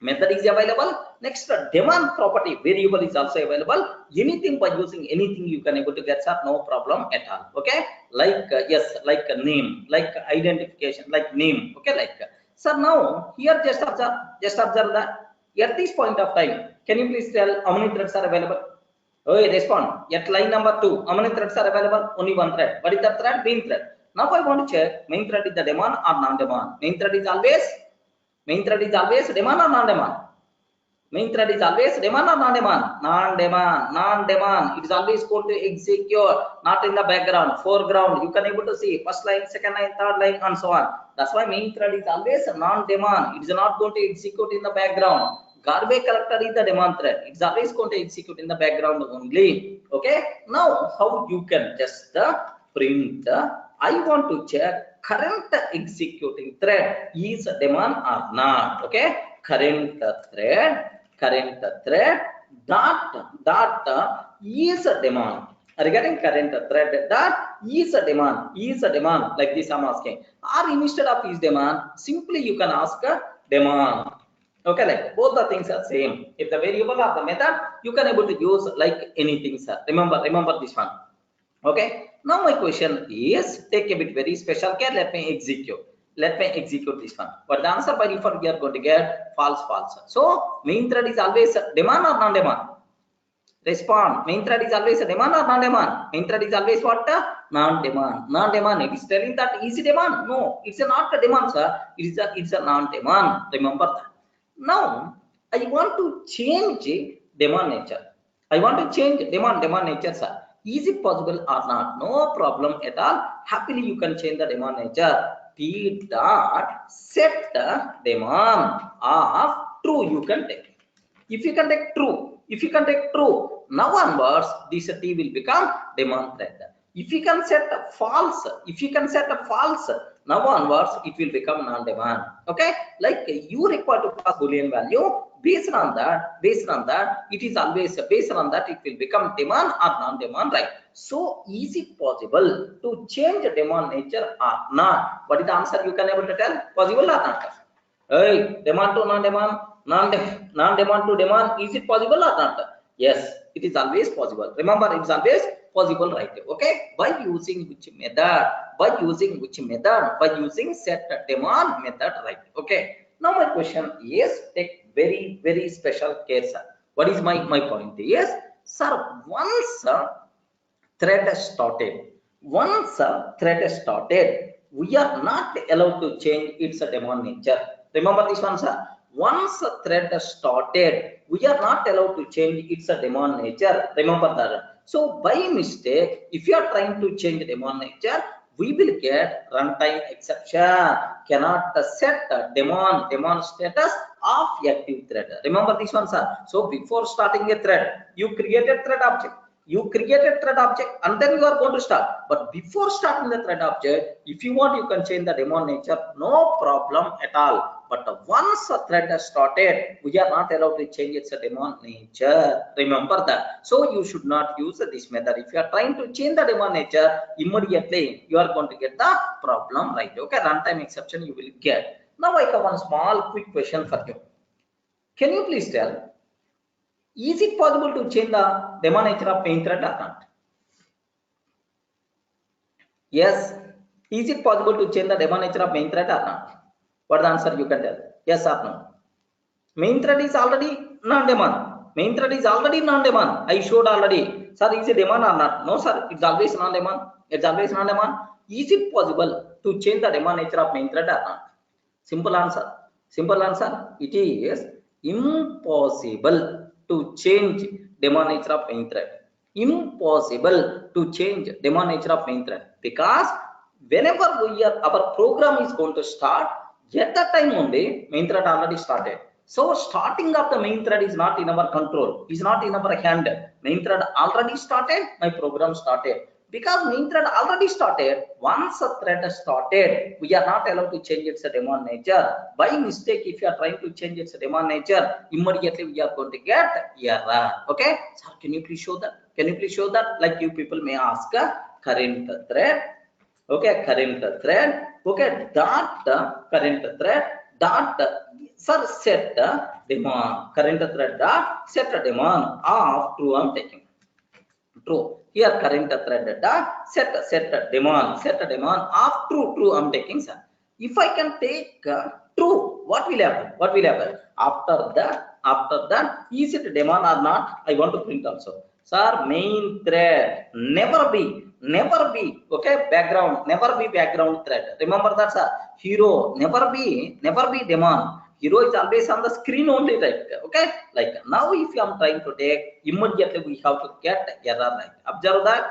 Speaker 1: Method is available. Next, daemon property variable is also available. Anything by using anything you can able to get, sir, no problem at all. Okay, like yes, like a name, like identification, like name. Okay, like sir. Now here just observe that at this point of time, can you please tell how many threads are available? Oh, respond. At line number 2, how many threads are available? Only one thread. What is the thread? Main thread. Now I want to check main thread is the daemon or non-daemon. Main thread is always daemon or non-daemon? Main thread is always daemon or non-daemon? Non-daemon, non-daemon. It is always going to execute, not in the background, foreground. You can able to see first line, second line, third line, and so on. That's why main thread is always a non-daemon. It is not going to execute in the background. Garbage collector is the daemon thread. It's always going to execute in the background only. Okay. Now, how you can just print? I want to check current executing thread is a daemon or not. Okay. Current thread dot is a daemon. Regarding current thread dot is a daemon like this I'm asking, or instead of is daemon simply you can ask a daemon. Okay, like both the things are same. If the variable or the method you can able to use like anything, sir. Remember this one. Okay, now my question is, take a bit very special care. Let me execute this one. But the answer by default we are going to get false. So main thread is always a daemon or non-daemon? Respond. Main thread is always a daemon or non-daemon? Main thread is always what? Non-daemon. It is telling that is a daemon? No, it's not a daemon, sir. It's a non-daemon. Remember that. Now I want to change daemon nature. I want to change daemon nature, sir. Is it possible or not? No problem at all. Happily you can change the daemon nature. T dot set daemon of true you can take. If you can take true, now onwards this T will become daemon thread. If you can set false, now onwards it will become non-daemon. Okay, like you require to pass boolean value. Based on that, it is always based on that it will become daemon or non-daemon, right? So is it possible to change daemon nature or not? What is the answer? You can able to tell possible or not? Hey, daemon to non-daemon, non-daemon to daemon. Is it possible or not? Yes, it is always possible. Remember, it is always possible, right? Okay, by using which method? By using set daemon method, right? Okay. Now my question is, take very special care, sir. What is my point? Yes, sir. Once thread started, we are not allowed to change its daemon nature. Remember this one, sir. Once a thread started, we are not allowed to change its daemon nature. Remember that. So by mistake, if you are trying to change daemon nature, we will get runtime exception. Cannot set daemon status of active thread. Remember this one, sir. So before starting a thread, you created thread object. And then you are going to start. But before starting the thread object, if you want, you can change the daemon nature. No problem at all. But once a thread has started, we are not allowed to change its daemon nature. Remember that. So you should not use this method. If you are trying to change the daemon nature, immediately you are going to get the problem, right? Okay, runtime exception you will get. Now I have one small quick question for you. Can you please tell, is it possible to change the daemon nature of main thread or not? Yes. Is it possible to change the daemon nature of main thread or not? What the answer you can tell? Yes or no? Main thread is already non-daemon. I showed already. Sir, is it daemon or not? No, sir. It's always non-daemon. Is it possible to change the daemon nature of main thread or not? Simple answer. It is impossible to change daemon nature of main thread. Because whenever our program is going to start, at that time only main thread already started. So starting of the main thread is not in our control, is not in our hand. Main thread already started, my program started. Because main thread already started, once a thread started, we are not allowed to change its daemon nature. By mistake, if you are trying to change its daemon nature, immediately we are going to get error. Okay, sir, can you please show that? Like you people may ask, current thread. Okay, current thread. Okay, dot sir, set daemon. Current thread dot set daemon of true. I'm taking true. Here current thread dot set daemon of true. I'm taking, sir. If I can take true, what will happen? After that, is it daemon or not? I want to print also. Sir, main thread never be okay, background, never be background thread. Remember that, sir. Hero never be daemon. Hero is always on the screen only, right? Okay, like now if I'm trying to take, immediately we have to get error, right? Observe that.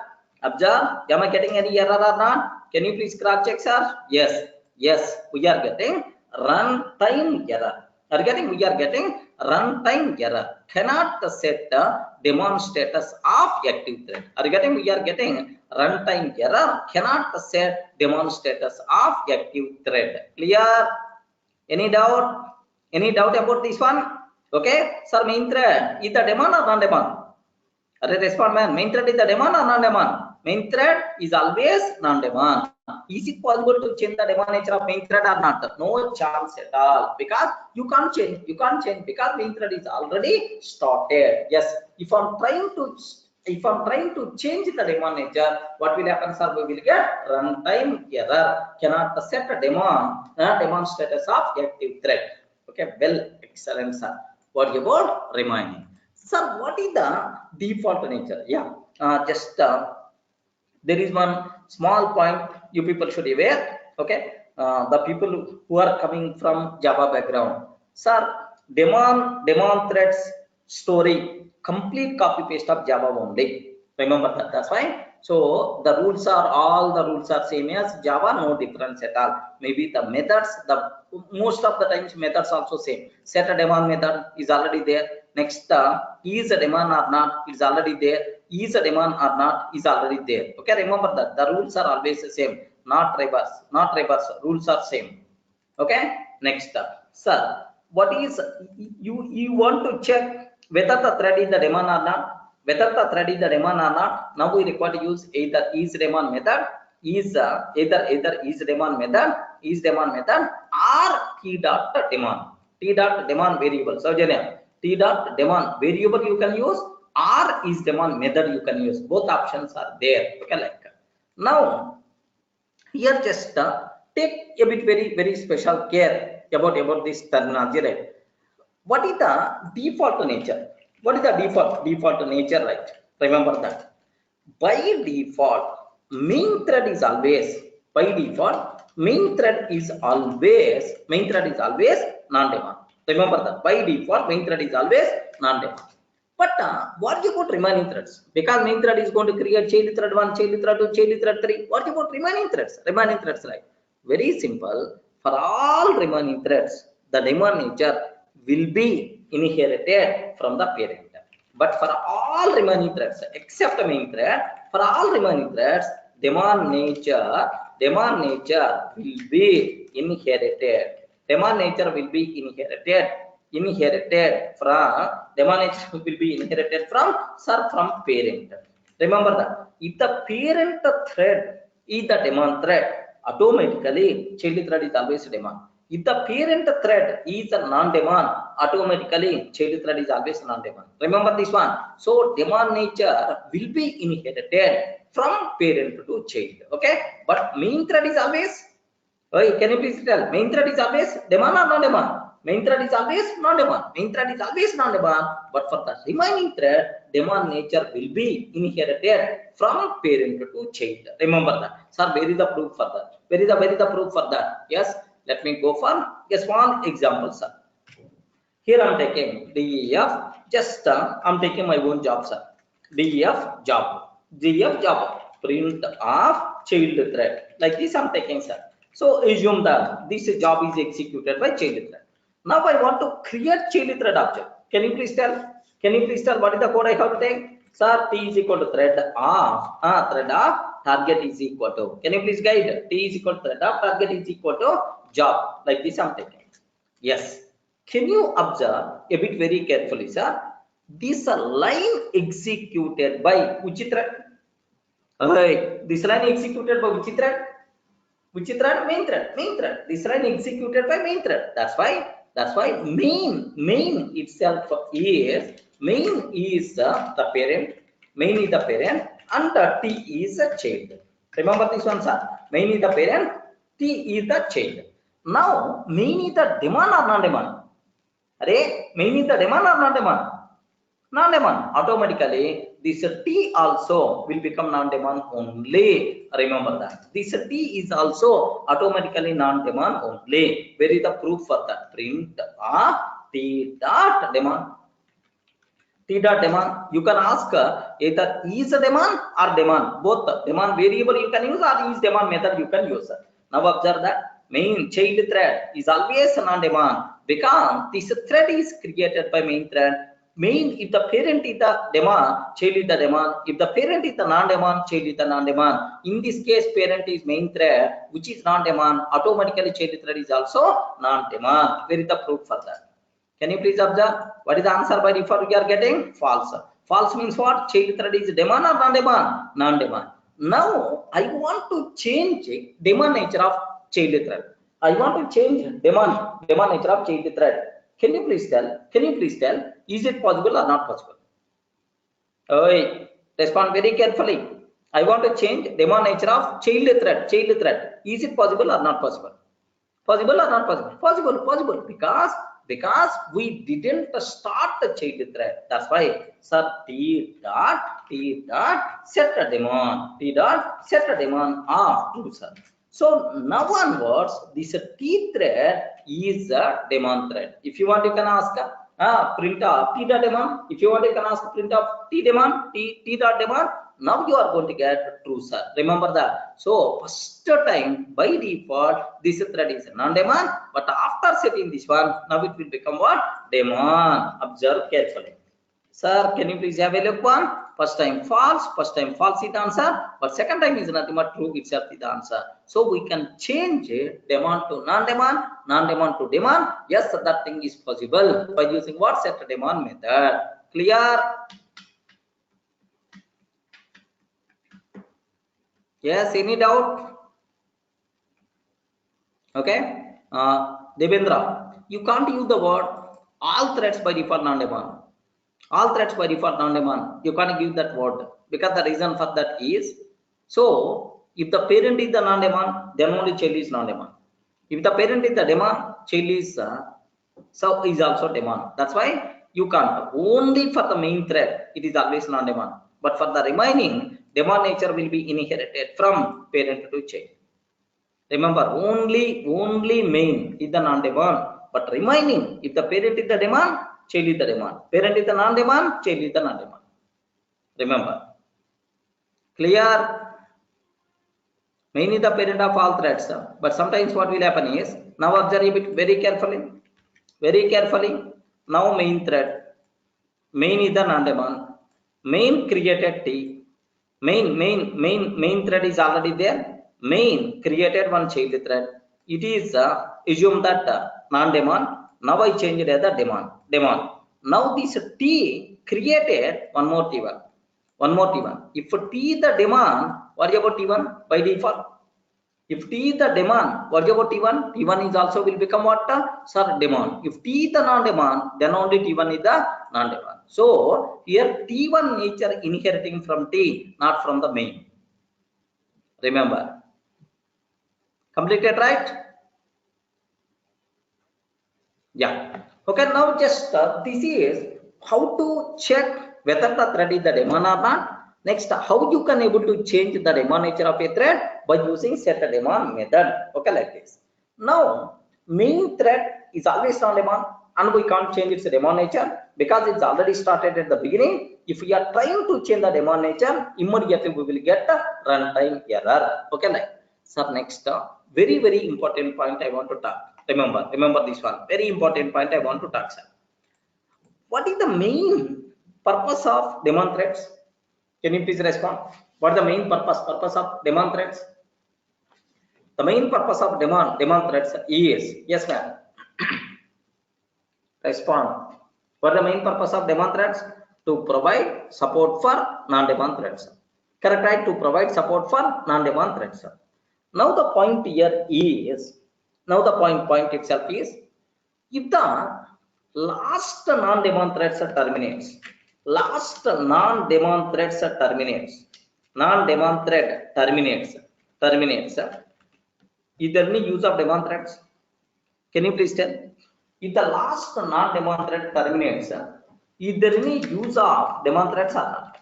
Speaker 1: Observe. Am I getting any error or not? Can you please cross check, sir? Yes. Yes, we are getting runtime error. We are getting runtime error. Cannot set the daemon status of active thread. We are getting runtime error. Cannot set daemon status of active thread. Clear? Any doubt? Any doubt about this one? Okay, sir, main thread is the daemon or non-daemon? Respond, man. Main thread is the daemon or non-daemon? Main thread is always non-daemon. Is it possible to change the daemon nature of main thread or not? No chance at all, because you can't change. You can't change because main thread is already started. Yes, if I'm trying to change the daemon nature, what will happen, sir? We will get runtime error. Cannot set a daemon status of active thread. Okay, well, excellent, sir. What about remaining? Sir, what is the default nature? Yeah, there is one small point you people should be aware. Okay, the people who are coming from Java background, sir, daemon threads story, complete copy paste of Java only. Remember that. That's fine. So all the rules are same as Java, no difference at all. Maybe the methods, most of the times methods also same. Set a daemon method is already there. Next, is a daemon or not is already there. Is a daemon or not is already there. Okay, remember that the rules are always the same, not reverse. Rules are same. Okay, next, sir, what is you want to check whether the thread is the daemon or not? Whether the thread is the daemon or not, now we require to use either is daemon method, either is daemon method or t.daemon variable. So t.daemon variable you can use, or is daemon method you can use. Both options are there. Okay, like now here just take a bit very special care about this terminology, right? What is the default nature? What is the default nature, right? Remember that by default main thread is always non-daemon. Remember that by default main thread is always non-daemon. But what about remaining threads? Because main thread is going to create child thread 1, child thread 2, child thread 3. What about remaining threads? Remaining threads, right? Very simple. For all remaining threads, the daemon nature will be inherited from the parent. But for all remaining threads, except the main thread, for all remaining threads, daemon nature will be inherited. Daemon nature will be inherited from parent. Remember that if the parent thread is the daemon thread, automatically child thread is always daemon. If the parent thread is a non-daemon, automatically child thread is always non-daemon. Remember this one. So daemon nature will be inherited from parent to child. Okay, but main thread is always. Hey, can you please tell? Main thread is always daemon or non-daemon? Main thread is always non-daemon. Main thread is always non-daemon. But for the remaining thread, daemon nature will be inherited from parent to child. Remember that. Sir, where is the proof for that? Where is the proof for that? Yes, let me go for a small example, sir. Here I'm taking DEF. Just I'm taking my own job, sir. DEF job. Print of child thread. Like this I'm taking, sir. So assume that this job is executed by child thread. Now I want to create child thread object. Can you please tell? What is the code I have to take? Sir, T is equal to thread of target is equal to. Can you please guide? T is equal to thread of target is equal to job. Like this I'm taking. Yes. Can you observe a bit very carefully, sir? This line executed by which thread? This line executed by which thread? Which thread? Main thread. This line executed by main thread. That's why main itself is the parent. Main is the parent, and the T is a child. Remember this one, sir. Main is the parent, T is the child. Now main is the daemon or non-daemon? Main is the daemon or non-daemon? non-demand. Automatically, this T also will become non-demand only. Remember that. This T is also automatically non-demand only. Where is the proof for that? Print T dot demand. T dot demand. You can ask either is a demand or demand. Both demand variable you can use or is demand method you can use. Now observe that main child thread is always non-demand because this thread is created by main thread. Main, if the parent is the demand, child is the demand. If the parent is the non-demand, child is the non-demand. In this case, parent is main thread, which is non-demand. Automatically, child thread is also non-demand. Where is the proof for that? Can you please observe? What is the answer by default we are getting? False. False means what? Child thread is demand or non-demand? Non-demand. Now, I want to change demand nature of child thread. I want to change demand nature of child thread. Can you please tell? Can you please tell? Is it possible or not possible? Oh, respond very carefully. I want to change demand nature of child thread. Child thread. Is it possible or not possible? Possible or not possible? Possible. Because we didn't start the child thread. That's why, sir, T dot set a demand. T dot set a demand of true, sir. So now onwards, this T thread is a demand thread. If you want, you can ask print of T dot demand. If you want, you can ask print of T demand, T dot demand. Now you are going to get true, sir. Remember that. So first time by default, this thread is non-demand, but after setting this one, now it will become what? Demand. Observe carefully. Sir, can you please have a look one? First time false is the answer, but second time is nothing but true itself is the answer. So we can change demand to non-demand, non-demand to demand. Yes, that thing is possible by using what? Set demand method. Clear? Yes, any doubt? Okay. Devendra, you can't use the word all threads by default non-demand. All threads by default non-demand. You can't give that word because the reason for that is, so if the parent is the non-demand, then only child is non-demand. If the parent is the demand, child is so is also demand. That's why you can't. Only for the main thread, it is always non-demand. But for the remaining, demand nature will be inherited from parent to child. Remember, only main is the non-demand, but remaining, if the parent is the demand, child is the demand. Parent is the non-demand, child is the non-demand. Remember. Clear? Main is the parent of all threads. But sometimes what will happen is, now observe it very carefully. Very carefully. Now main thread. Main is the non-demand. Main created T. Main thread is already there. Main created one child thread. It is assume that non-demand. Now I change it as the demand. Now this T created one more T1. If T is the demand, what about T1 by default? If T is the demand, what about T1? T1 is also will become what? Sir, demand. If T is the non-demand, then only T1 is the non-demand. So here T1 nature inheriting from T, not from the main. Remember. Completed, right? Yeah. Okay, now just this is how to check whether the thread is the demand or not. Next, how you can able to change the demand nature of a thread by using set demand method. Okay, like this. Now, main thread is always non-demand and we can't change its demand nature because it's already started at the beginning. If we are trying to change the demand nature, immediately we will get a runtime error. Okay, like. So next, very important point I want to talk. Remember this one. Very important point I want to talk, sir. What is the main purpose of demand threads? Can you please respond? What is the main purpose of demand threads? The main purpose of demand threads is, yes ma'am. Respond. What is the main purpose of demand threads? To provide support for non-demand threads. Correct, right? To provide support for non-demand threads. Now the point here is, now the point itself is, if the last non-demand threads terminates, non-demand thread terminates, is there any use of demand threads? Can you please tell? If the last non-demand thread terminates, Is there any use of daemon threads or not?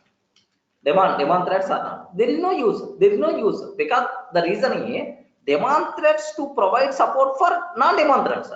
Speaker 1: Daemon threads or not? There is no use. There is no use because the reason is daemon threads to provide support for non-daemon threads.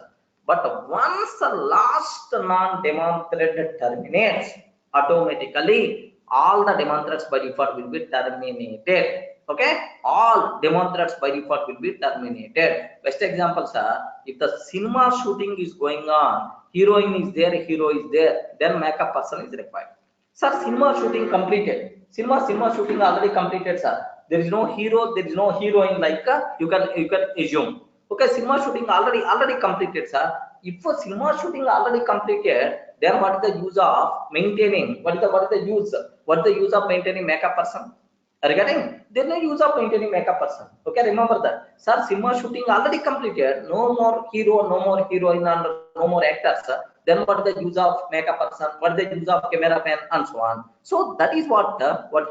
Speaker 1: But once the last non-daemon thread terminates, automatically all the daemon threads by default will be terminated. Okay, all daemon threads by default will be terminated. Best examples are if the cinema shooting is going on, heroine is there, hero is there, then makeup person is required. Sir, cinema shooting completed. Cinema shooting already completed, sir. There is no hero, there is no heroine like you can assume. Okay, cinema shooting already completed, sir. If a cinema shooting already completed, then what is the use of maintaining? What is the use? What is the use of maintaining makeup person? Regarding there is no use of maintaining makeup person. Okay, remember that. Sir, cinema shooting already completed. No more hero, no more heroine, and no more actors. Then what is the use of makeup person? What is the use of cameraman and so on? So that is what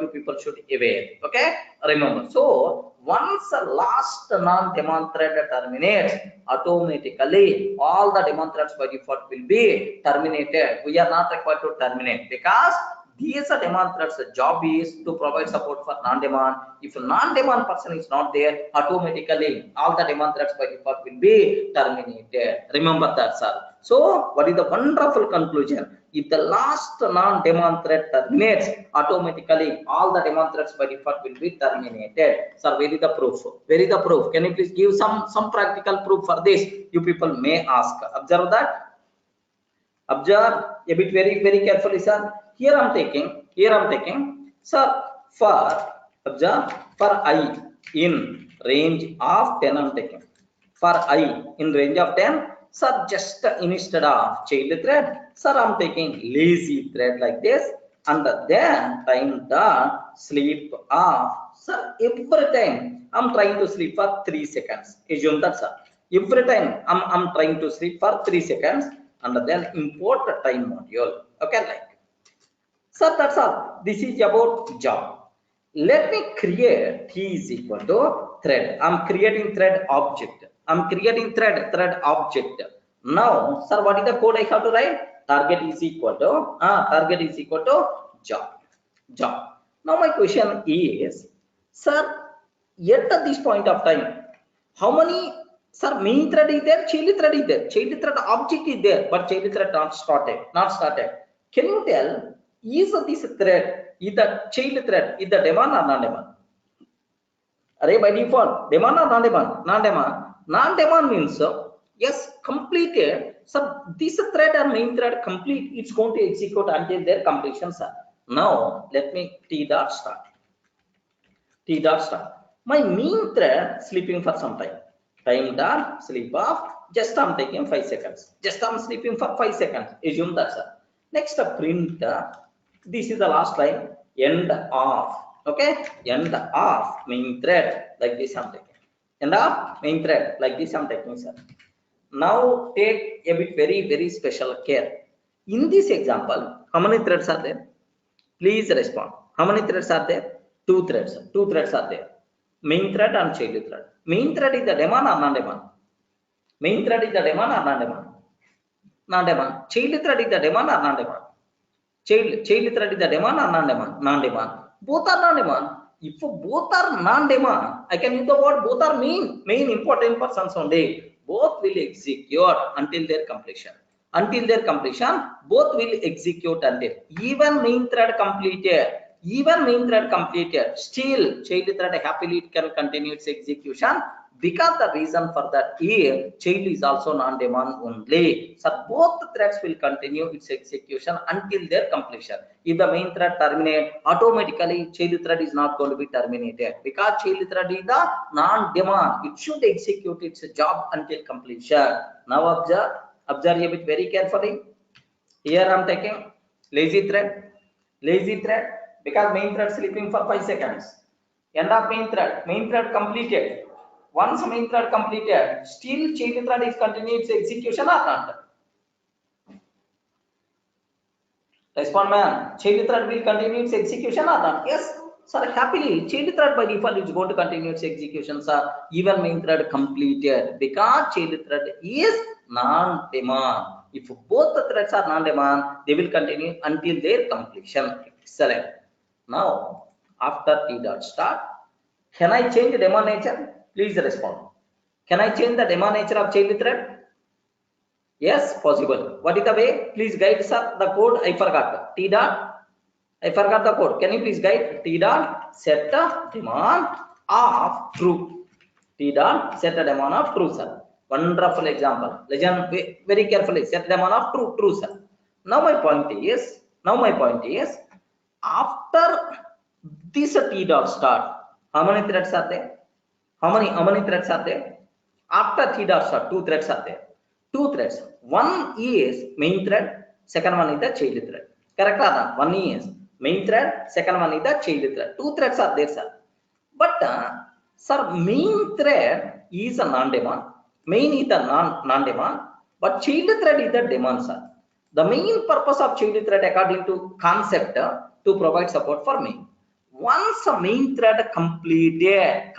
Speaker 1: you people should aware. Okay, remember. So once the last non-daemon thread terminates, automatically all the daemon threads by default will be terminated. We are not required to terminate because these are daemon threads. The job is to provide support for non-daemon. If a non-daemon person is not there, automatically all the daemon threads by default will be terminated. Remember that, sir. So, what is the wonderful conclusion? If the last non-daemon thread terminates, automatically all the daemon threads by default will be terminated. Sir, where is the proof? Where is the proof? Can you please give some practical proof for this? You people may ask. Observe that. Observe a bit very carefully, sir. Here I'm taking, sir, for observe for I in range of 10 I'm taking. For I in range of 10, sir, just instead of child thread, sir, I'm taking lazy thread like this, and then time the sleep off. Sir, every time I'm trying to sleep for 3 seconds. Assume that, sir. Every time I'm trying to sleep for 3 seconds, and then import the time module. Okay, like. So that's all. This is about job. Let me create T is equal to thread. I'm creating thread object. I'm creating thread object. Now, sir, what is the code I have to write? Target is equal to job. Now my question is, sir, yet at this point of time, how many, sir, main thread is there, child thread is there, child thread object is there, but child thread not started. Can you tell, is this thread, is the child thread, is the daemon or non-daemon? Array by default, daemon or non-daemon? Non-daemon means, yes, completed. So this thread or main thread complete, it's going to execute until their completion, sir. Now, let me T dot start. My main thread sleeping for some time. Time dot sleep off. Just I'm taking 5 seconds. Just I'm sleeping for 5 seconds. Assume that, sir. Next, print. This is the last line. End of. Okay. End of main thread. Like this I'm taking. End of main thread. Like this I'm taking, sir. Now take a bit very special care. In this example, how many threads are there? Please respond. How many threads are there? 2 threads. 2 threads are there. Main thread and child thread. Main thread is the daemon or non-daemon? Main thread is the daemon or non-daemon? Non-daemon. Child thread is the daemon or non-daemon? Child thread is the daemon or non-daemon? Non-daemon. Both are non-daemon. If both are non-daemon, I can use the word both are main important persons only. Both will execute until their completion. Both will execute until even main thread completed. Still child thread happily it can continue its execution because the reason for that is child is also non-daemon only. So both threads will continue its execution until their completion. If the main thread terminate, automatically child thread is not going to be terminated because child thread is the non-daemon. It should execute its job until completion. Now observe a bit very carefully. Here I'm taking lazy thread because main thread sleeping for 5 seconds. End of main thread completed. Once main thread completed, still child thread is continuing its execution or not? Respond, man. Child thread will continue its execution or not? Yes, sir. Happily, child thread by default is going to continue its execution, sir. Even main thread completed because child thread is non-daemon. If both the threads are non-demand, they will continue until their completion. Excellent. Now, after T dot start, can I change the daemon nature? Please respond. Can I change the daemon nature of child thread? Yes, possible. What is the way? Please guide, sir. The code I forgot. T dot. I forgot the code. Can you please guide? T dot set the daemon of true. T dot set the daemon of true, sir. Wonderful example. Listen very carefully. Set the daemon of true, true, sir. Now my point is, after this T dot start, how many threads are there? How many threads are there? After T dot start, two threads are there. Two threads. One is main thread, second one is the child thread. Correct or not? One is main thread, second one is the child thread. Two threads are there, sir. But sir, main thread is a non-daemon. Main is the non-daemon, but child thread is the daemon, sir. The main purpose of child thread according to concept to provide support for main. Once a main thread completed,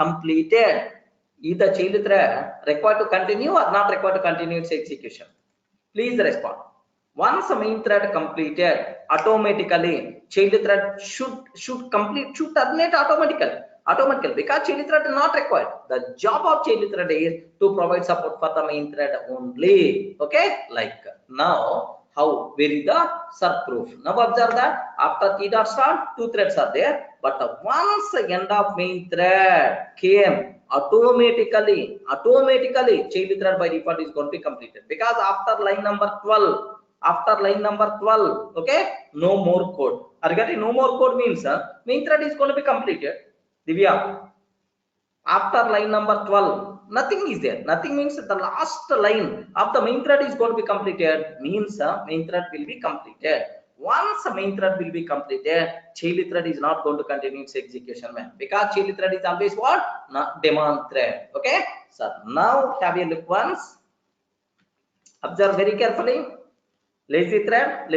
Speaker 1: is the child thread required to continue or not required to continue its execution? Please respond. Once a main thread completed, automatically child thread should terminate automatically because child thread is not required. The job of child thread is to provide support for the main thread only. Okay, like now how where is the sub proof? Now observe that after T dot start, two threads are there, but once the end of main thread came, automatically child thread by default is going to be completed because after line number 12, okay, no more code. Are you getting? No more code means main thread is going to be completed. Divya, after line number 12, nothing is there. Nothing means the last line of the main thread is going to be completed, means main thread will be completed. Once a main thread will be completed, child thread is not going to continue its execution, man, because child thread is always what? Not daemon thread. Okay, so now have a look once. Observe very carefully. Lazy thread,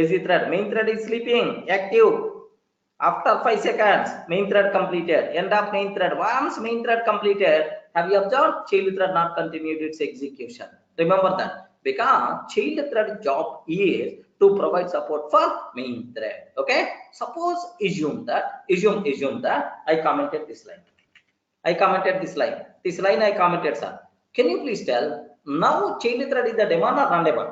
Speaker 1: main thread is sleeping, active. After 5 seconds, main thread completed. End of main thread. Once main thread completed, have you observed? Child thread not continued its execution. Remember that because child thread job is to provide support for main thread. Okay. Suppose assume that I commented this line. This line I commented, sir. Can you please tell now child thread is the daemon or non-daemon?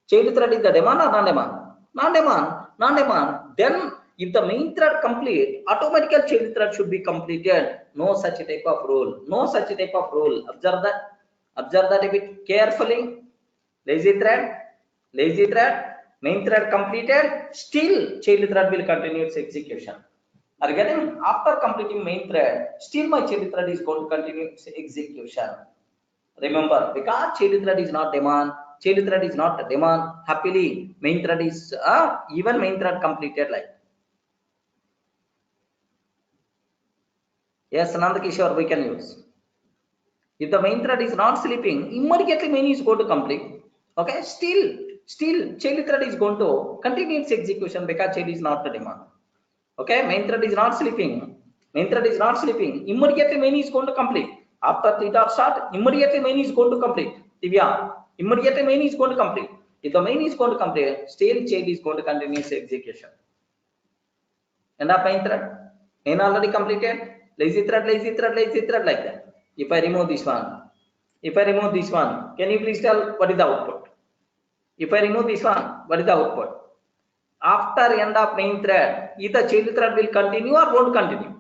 Speaker 1: Child thread is the daemon or non-daemon? Non-daemon. Then if the main thread complete, automatically child thread should be completed. No such type of rule. Observe that a bit carefully. Lazy thread, main thread completed, still child thread will continue its execution. Are you getting? After completing main thread, still my child thread is going to continue its execution. Remember, because child thread is not daemon, happily main thread is even main thread completed like. Yes, Nanda Kishore, we can use. If the main thread is not sleeping, immediately main is going to complete. Okay, still child thread is going to continue its execution because child is not the daemon. Okay, main thread is not sleeping. Immediately main is going to complete. After T dot start, immediately main is going to complete. Divya, immediately main is going to complete. If the main is going to complete, still child is going to continue its execution. End of main thread. Main already completed. Lazy thread like that. If I remove this one, can you please tell what is the output? If I remove this one, what is the output? After end of main thread, either child thread will continue or won't continue.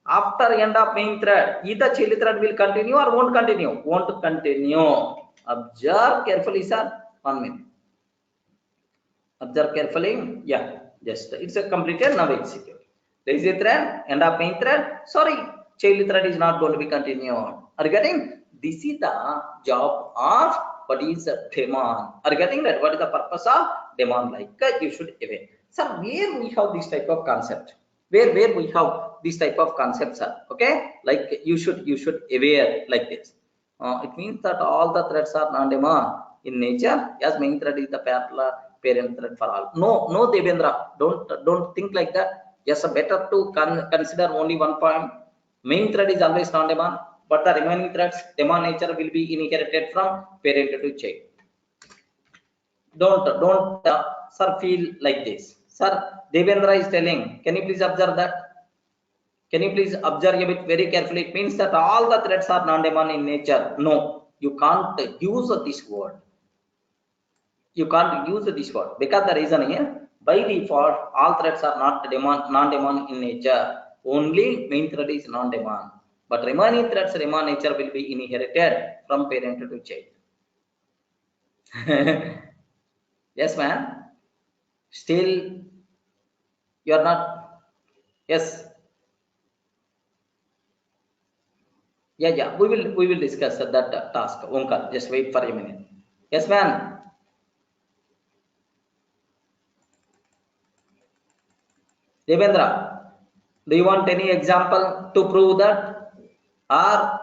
Speaker 1: After end of main thread, either child thread will continue or won't continue. Won't continue. Observe carefully, sir. 1 minute. Observe carefully. Yeah, just it's a completed. Now execute. Lazy thread, end of main thread. Sorry, child thread is not going to be continued. Are you getting? This is the job of what is a daemon. Are you getting that? What is the purpose of daemon? Like you should aware. So where we have this type of concept? Where we have this type of concepts are okay? Like you should aware like this. It means that all the threads are non-daemon in nature. Yes, main thread is the parent thread for all. No, Devendra, don't think like that. Yes, better to consider only one point. Main thread is always non-daemon, but the remaining threads, daemon nature will be inherited from parent to child. Don't sir feel like this. Sir, Devendra is telling, can you please observe that? Can you please observe a bit very carefully? It means that all the threads are non-demon in nature. No, you can't use this word. You can't use this word because the reason here, by default all threads are not non-demon in nature. Only main thread is non-demon, but remaining threads demon nature will be inherited from parent to child. Yes, man. Still you are not. Yes. Yeah, we will discuss that task. Omkar, just wait for a minute. Yes, man. Devendra, do you want any example to prove that? Or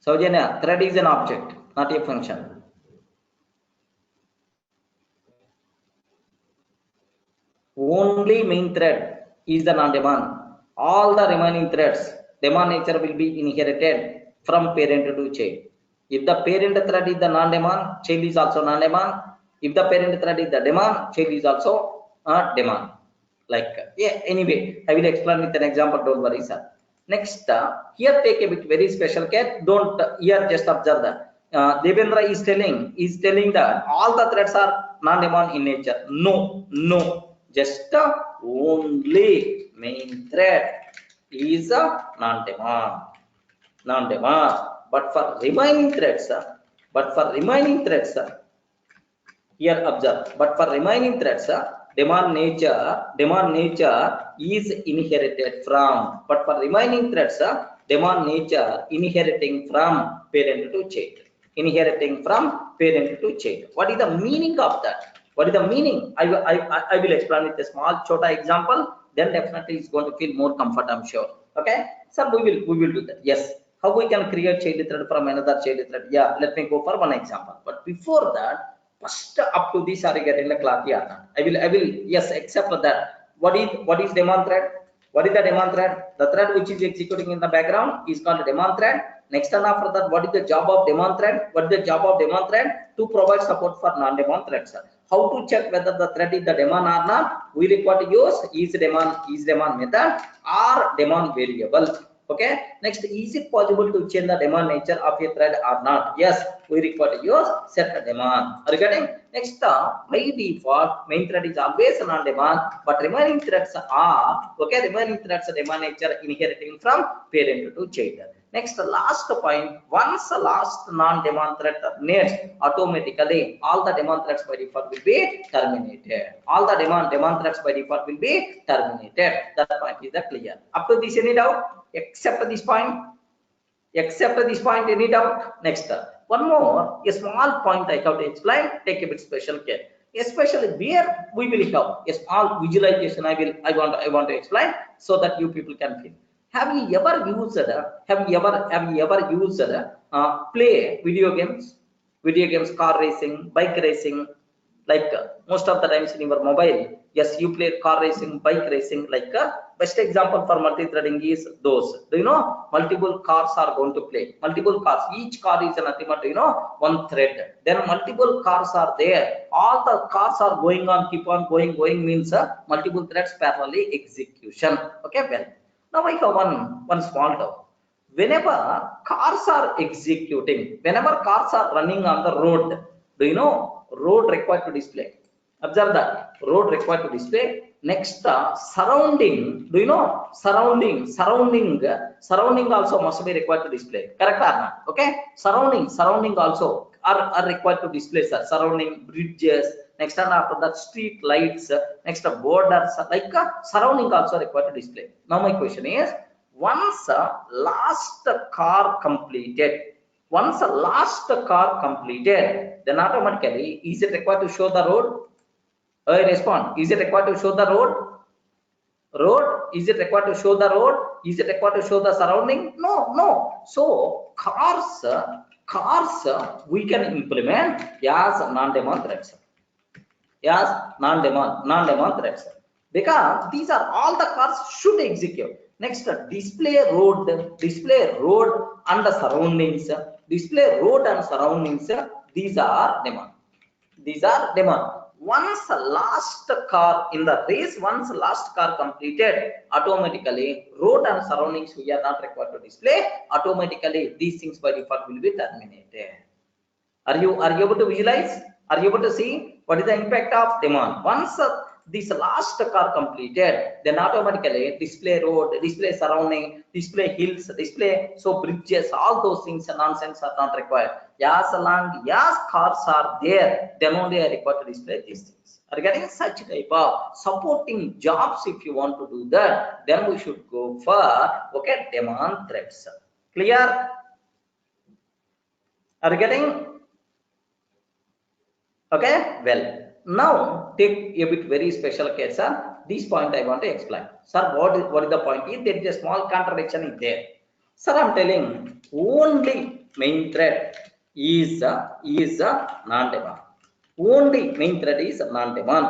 Speaker 1: Saujanya, thread is an object, not a function. Only main thread is the non-demon. All the remaining threads, demon nature will be inherited from parent to child. If the parent thread is the non-demon, child is also non-demon. If the parent thread is the demon, child is also a demon. Like, yeah, anyway, I will explain with an example, don't worry, sir. Next, here take a bit very special care. Don't here just observe that. Devendra is telling that all the threads are non-demon in nature. No. Just only main thread is a non-demon. But for remaining threads, here observe. But for remaining threads, demon nature is inherited from. But for remaining threads, demon nature inheriting from parent to child. Inheriting from parent to child. What is the meaning of that? What is the meaning? I will explain with a small chota example. Then definitely it's going to feel more comfort, I'm sure. Okay, so we will do that. Yes. How we can create child thread from another child thread? Yeah, let me go for one example. But before that, first up to this are getting the clarity. I will yes accept that. What is daemon thread? What is the daemon thread? The thread which is executing in the background is called daemon thread. Next and after that, what is the job of daemon thread? What is the job of daemon thread? To provide support for non-daemon threads. How to check whether the thread is the daemon or not? We require to use is daemon method or daemon variable. Okay, next, is it possible to change the daemon nature of a thread or not? Yes, we require to use set daemon. Are you getting? Next, by default main thread is always non-daemon, but remaining threads are remaining threads daemon nature inheriting from parent to child. Next, last point, once the last non-daemon thread terminates, automatically all the daemon threads by default will be terminated. All the daemon threads by default will be terminated. That point is clear. Up to this, any doubt? Except this point, any doubt? Next, one more, a small point I have to explain. Take a bit special care, especially where we will have a small visualization. I want to explain so that you people can feel. Have you ever used play video games, car racing, bike racing, like most of the times in your mobile? Yes, you play car racing, bike racing. Like best example for multi-threading is those. Do you know multiple cars are going to play? Multiple cars. Each car is nothing but one thread. Then multiple cars are there. All the cars are going on, keep on going. Means multiple threads parallelly execution. Okay, well. Now I have one small doubt. Whenever cars are executing, whenever cars are running on the road, do you know road required to display? Observe that road required to display. Next, surrounding. Do you know surrounding also must be required to display? Correct or not? Okay, surrounding also are required to display, sir. Surrounding bridges. Next, and after that, street lights. Next, borders. Like surrounding also required to display. Now my question is, once last car completed, then automatically is it required to show the road? I respond. Is it required to show the road? Is it required to show the road? Is it required to show the surrounding? No. So cars we can implement as non-daemon threads. Yes, non-daemon threads, because these are all the cars should execute. Next, display road and the surroundings. Display road and surroundings. These are daemon. These are daemon. Once last car in the race, once last car completed, automatically road and surroundings we are not required to display. Automatically these things by default will be terminated. Are you able to visualize? Are you able to see what is the impact of daemon? Once this last car completed, then automatically display road, display surrounding, display hills, display bridges, all those things and nonsense are not required. As long as cars are there, then only I require to display these things. Are you getting such type of supporting jobs? If you want to do that, then we should go for daemon threads. Clear? Are you getting? Okay, well, now take a bit very special case, sir. This point I want to explain. Sir, what is the point? If there is a small contradiction in there. Sir, I'm telling only main thread is non-daemon. Only main thread is non-daemon,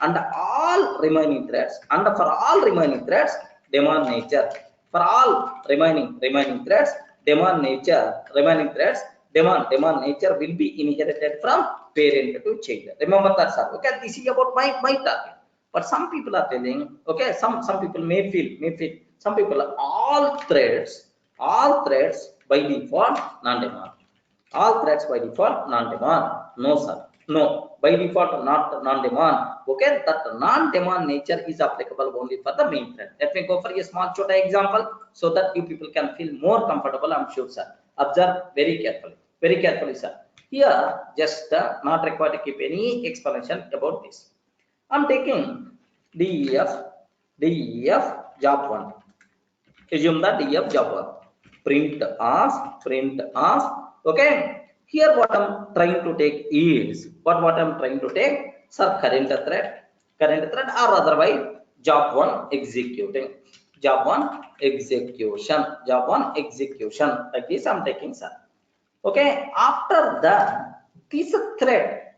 Speaker 1: and all remaining threads, and for all remaining threads, daemon nature. For all remaining threads, daemon nature, daemon nature will be inherited from parent to child. Remember that, sir. Okay, this is about my target. But some people are telling, okay, some people may feel, some people all threads by default non-daemon. All threads by default non-daemon. No, sir. No, by default not non-daemon. Okay, that non-daemon nature is applicable only for the main thread. Let me go for a small chota example so that you people can feel more comfortable. I'm sure, sir. Observe very carefully, sir. Here, just not required to keep any explanation about this. I'm taking def job 1. Assume that def job 1. Print off. Okay. Here what I'm trying to take is what I'm trying to take, sir, current thread or otherwise job 1 executing. Job 1 execution. Like this I'm taking, sir. Okay. After that, this thread,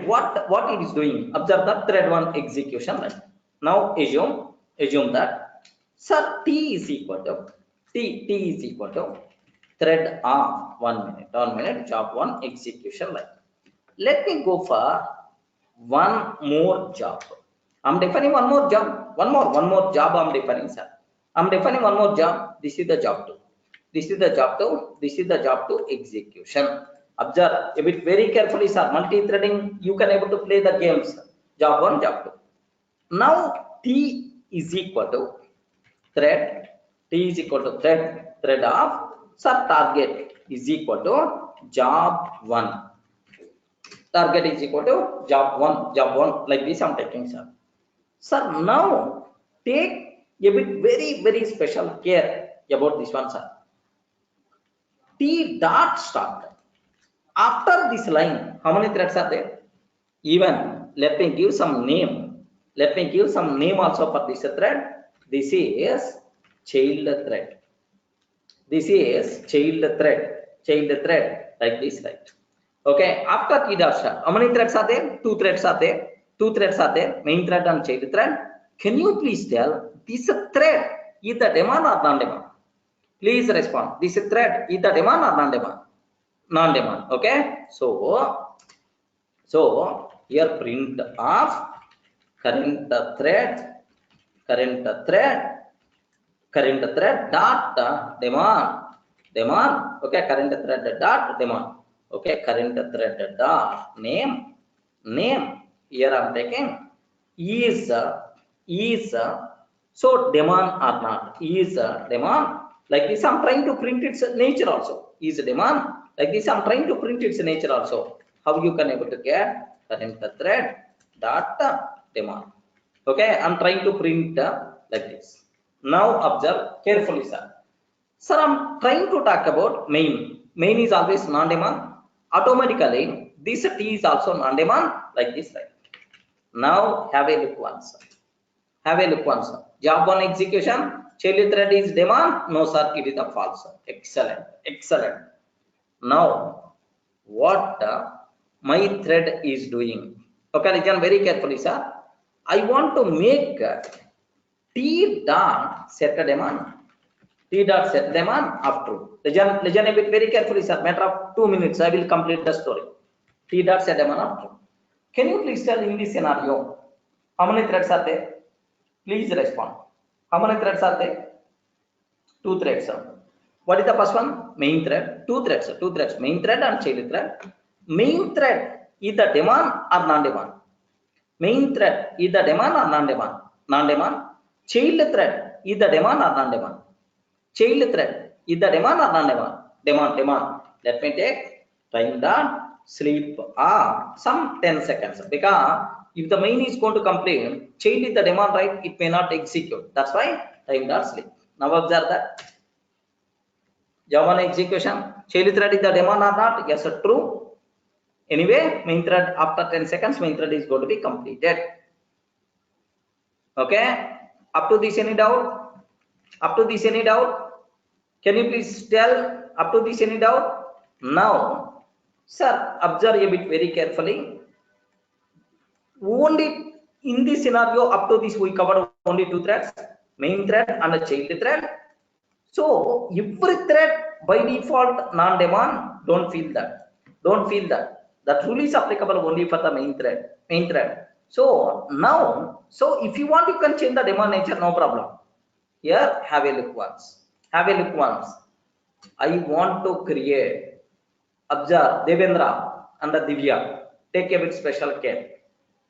Speaker 1: what it is doing? Observe that thread 1 execution. Right? Now assume that, sir, t is equal to thread of 1 minute job 1 execution. Like, let me go for one more job. I'm defining one more job. One more job I'm defining, sir. I'm defining one more job. This is the job 2. This is the job 2 execution. Observe a bit very carefully, sir. Multi-threading, you can able to play the games. Job 1, job 2. Now T is equal to thread. Thread of, sir, target is equal to job 1. Target is equal to job 1. Like this I'm taking, sir. Sir, now take a bit very special care about this one, sir. T dot start. After this line, how many threads are there? Even let me give some name. Let me give some name also for this thread. This is child thread. This is child thread. Like this, right? Okay. After T dot start, how many threads are there? 2 threads are there. Main thread and child thread. Can you please tell this thread is the daemon or non-daemon? Please respond. This thread is the daemon or non-daemon? Non-daemon. Okay. So here print of current thread dot daemon. Okay, current thread dot daemon. Okay, current thread dot name. Here I'm taking is so daemon or not, is daemon. Like this I'm trying to print its nature also. Is daemon. Like this I'm trying to print its nature also. How you can able to get current thread dot daemon. Okay, I'm trying to print like this. Now observe carefully, sir. Sir, I'm trying to talk about main. Main is always non-daemon. Automatically, this T is also non-daemon, like this, right? Now have a look once. Job 1 execution. Child thread is daemon. No, sir, it is a false. Excellent. Now, what my thread is doing? Okay, listen very carefully, sir. I want to make T dot set a demand. T dot set demand of true. Listen a bit very carefully, sir. Matter of 2 minutes, I will complete the story. T dot set demand of true. Can you please tell in this scenario how many threads are there? Please respond. How many threads are there? 2 threads. What is the first one? Main thread. 2 threads. 2 threads. Main thread and child thread. Main thread is the demand or non-demand. Main thread is the demand or non-demand. Non-demand. Child thread is the demand or non-demand. Child thread is the demand or non-demand. Demand. Let me take time dot sleep some 10 seconds, because if the main is going to complete, child is the demand, right? It may not execute. That's why time dot sleep. Now observe that. Java execution. Child thread is the demand or not? Yes or true. Anyway, main thread after 10 seconds, main thread is going to be completed. Okay. Up to this, any doubt? Up to this, any doubt? Can you please tell up to this, any doubt? Now, sir, observe a bit very carefully. Only in this scenario, up to this, we covered only 2 threads, main thread and a child thread. So every thread by default non-demand. Don't feel that. Don't feel that. That rule is applicable only for the main thread. Main thread. So now, so if you want, you can change the demand nature, no problem. Here, have a look once. Have a look once. I want to create. Observe Devendra and the Divya. Take a bit special care.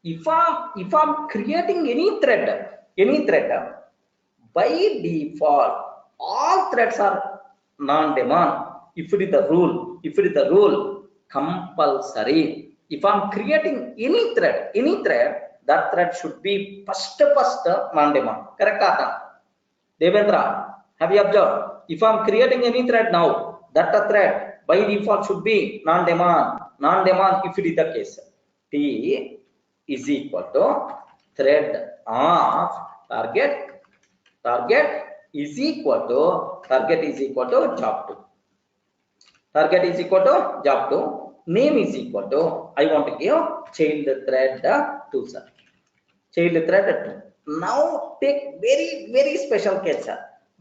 Speaker 1: If I'm creating any thread, by default, all threads are non-demand. If it is the rule, compulsory. If I'm creating any thread, that thread should be first non-demand. Correct or not? Devendra, have you observed? If I'm creating any thread now, that thread by default should be non-demand. Non-demand if it is the case. T is equal to thread of target. Target is equal to job 2. Target is equal to job 2. Name is equal to, I want to give child thread 2, sir. Child thread 2. Now take very special care, sir.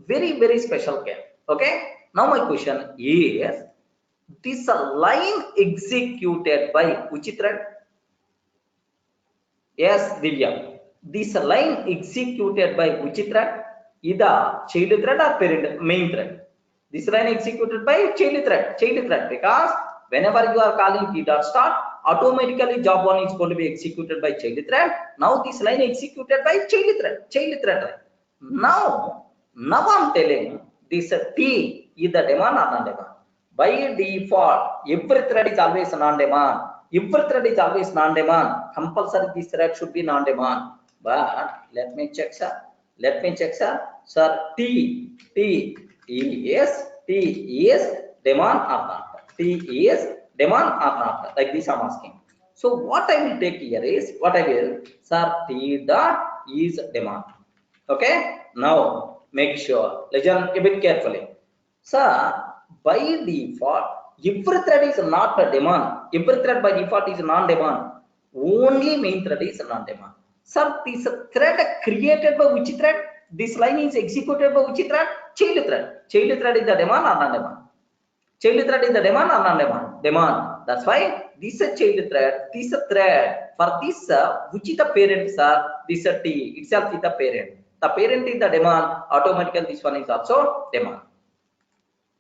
Speaker 1: Very special care. Okay. Now my question is, this line executed by which thread? Yes, Divya. This line executed by which thread? Either child thread or parent main thread. This line executed by child thread, because whenever you are calling t dot start, automatically job 1 is going to be executed by child thread. Now this line executed by child thread. Now I'm telling this T is the demand or non-demand. By default, every thread is always non-demand. Every thread is always non-demand. Compulsory this thread should be non-demand. But let me check, sir. Sir, T is demand or not? T is demand or not? Like this I'm asking. So what I will take here is, sir, T dot is demand. Okay. Now make sure, listen a bit carefully. Sir, by default, every thread is not a demand. Every thread by default is non-demand. Only main thread is non-demand. Sir, this thread created by which thread? This line is executed by which thread? Child thread. Child thread is the demand or non-demand? Child thread is the demand or non-demand? Demand. That's why this child thread, for this, which is the parent, sir? This T itself is the parent. The parent is the demand. Automatically, this one is also demand.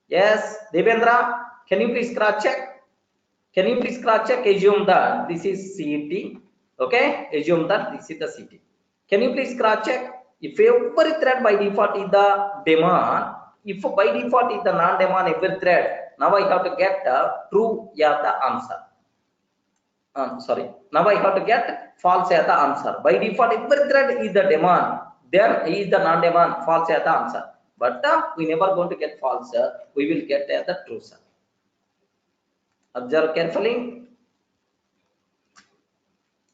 Speaker 1: Yes, Devendra, can you please cross check? Assume that this is CT. Okay, assume that this is the CT. Can you please cross check? If every thread by default is the demand, if by default is the non-demand every thread, now I have to get true the answer. Now I have to get false the answer. By default, every thread is the demand, then is the non-demand, false the answer. But we never going to get false, we will get the true, sir. Observe carefully.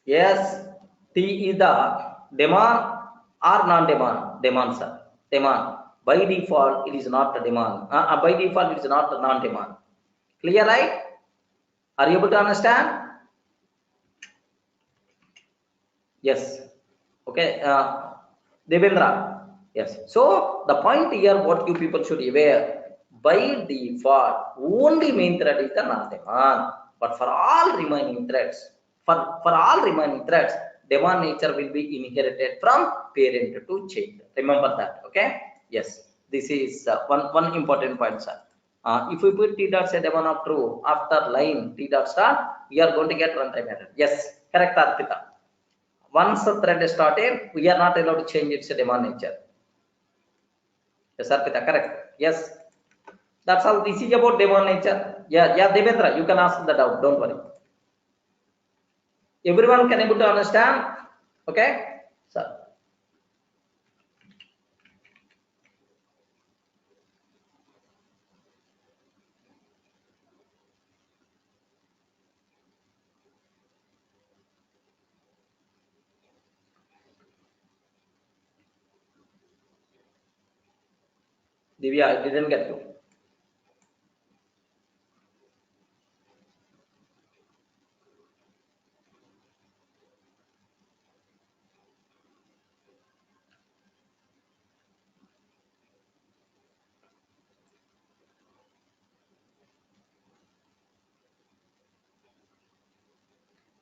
Speaker 1: Yes, T is the demand or non-demand? Demand, sir. Demand. By default, it is not a demand. By default, it is not a non-demand. Clear, right? Are you able to understand? Yes. Okay. Devendra. Yes. So the point here, what you people should aware, by default, only main thread is the non-daemon. But for all remaining threads, for all remaining threads, daemon nature will be inherited from parent to child. Remember that. Okay. Yes. This is one important point, sir. If we put t dot say daemon of true after line t dot start, we are going to get runtime error. Yes. Correct, Arpita. Once the thread is started, we are not allowed to change its daemon nature. Yes, Arpita, correct. Yes. That's how this is about daemon nature. Yeah, Devendra, you can ask the doubt. Don't worry. Everyone can able to understand? Okay? Sir. Divya, I didn't get you.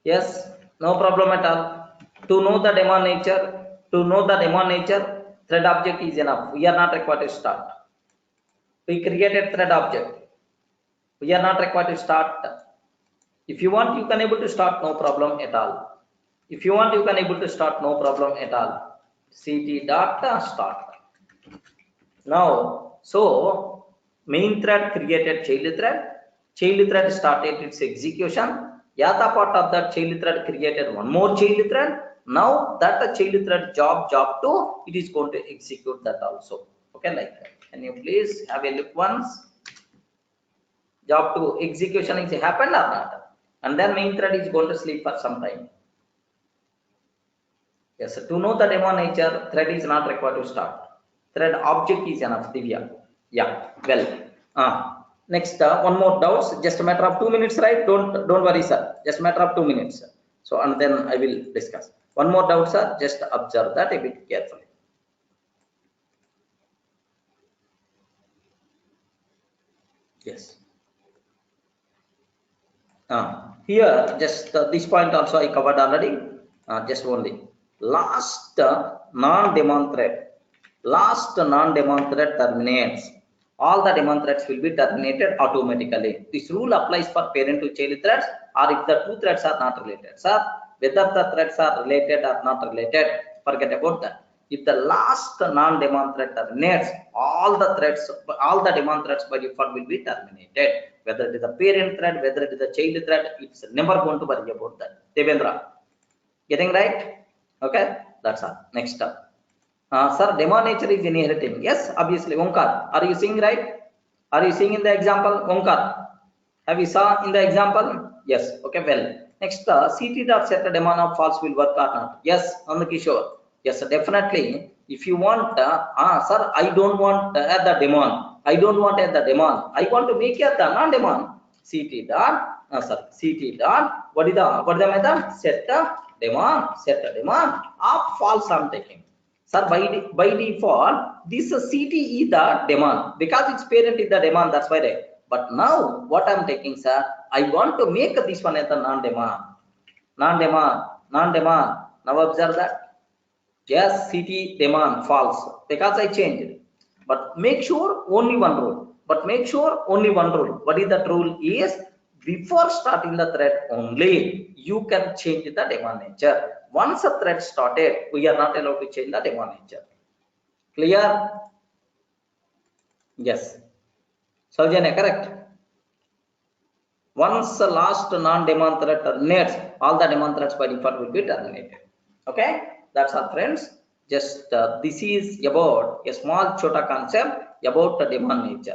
Speaker 1: Yes, no problem at all. To know the daemon nature, thread object is enough. We are not required to start. We created thread object. We are not required to start. If you want, you can able to start, no problem at all. If you want, you can able to start, no problem at all. Ct dot start. Now, so main thread created child thread started its execution. Yata part of that child thread created one more child thread. Now that child thread job 2, it is going to execute that also. Okay, like that. Can you please have a look once? Job 2 execution is happened or not? And then main thread is going to sleep for some time. Yes, to know the daemon nature, thread is not required to start. Thread object is enough, Divya. Yeah, well. Next, one more doubts. Just a matter of 2 minutes, right? Don't worry, sir. Just a matter of 2 minutes. So, and then I will discuss. One more doubt, sir. Just observe that a bit carefully. Yes. Here, just this point also I covered already. Just only last non-daemon thread. Last non-daemon thread terminates. All the daemon threads will be terminated automatically. This rule applies for parent to child threads, or if the two threads are not related. Sir, whether the threads are related or not related, forget about that. If the last non-daemon thread terminates, all the daemon threads by default will be terminated. Whether it is a parent thread, whether it is a child thread, it's never going to worry about that. Devendra, getting right? Okay, that's all. Next up. Sir, daemon nature is inheriting. Yes, obviously. Omkar, are you seeing right? Are you seeing in the example? Omkar, have you saw in the example? Yes. Okay, well. Next, CT dot set daemon of false will work or not? Yes, Kishore. Yes, definitely. If you want, sir, I don't want at the daemon. I don't want at the daemon. I want to make it the non-daemon. CT dot, CT dot. What is the method? Set the daemon of false I'm taking. Sir, by default, this CT is the daemon because its parent is the daemon. That's why. But now, what I'm taking, sir, I want to make this one as the non-daemon. Non-daemon. Now observe that. Yes, CT daemon false because I changed. But make sure only one rule. What is that rule? Is before starting the thread only, you can change the daemon nature. Once a thread started, we are not allowed to change the daemon nature. Clear? Yes. Saujanya, correct. Once the last non-daemon thread terminates, all the daemon threads by default will be terminated. Okay, that's all, friends. Just this is about a small chota concept about the daemon nature.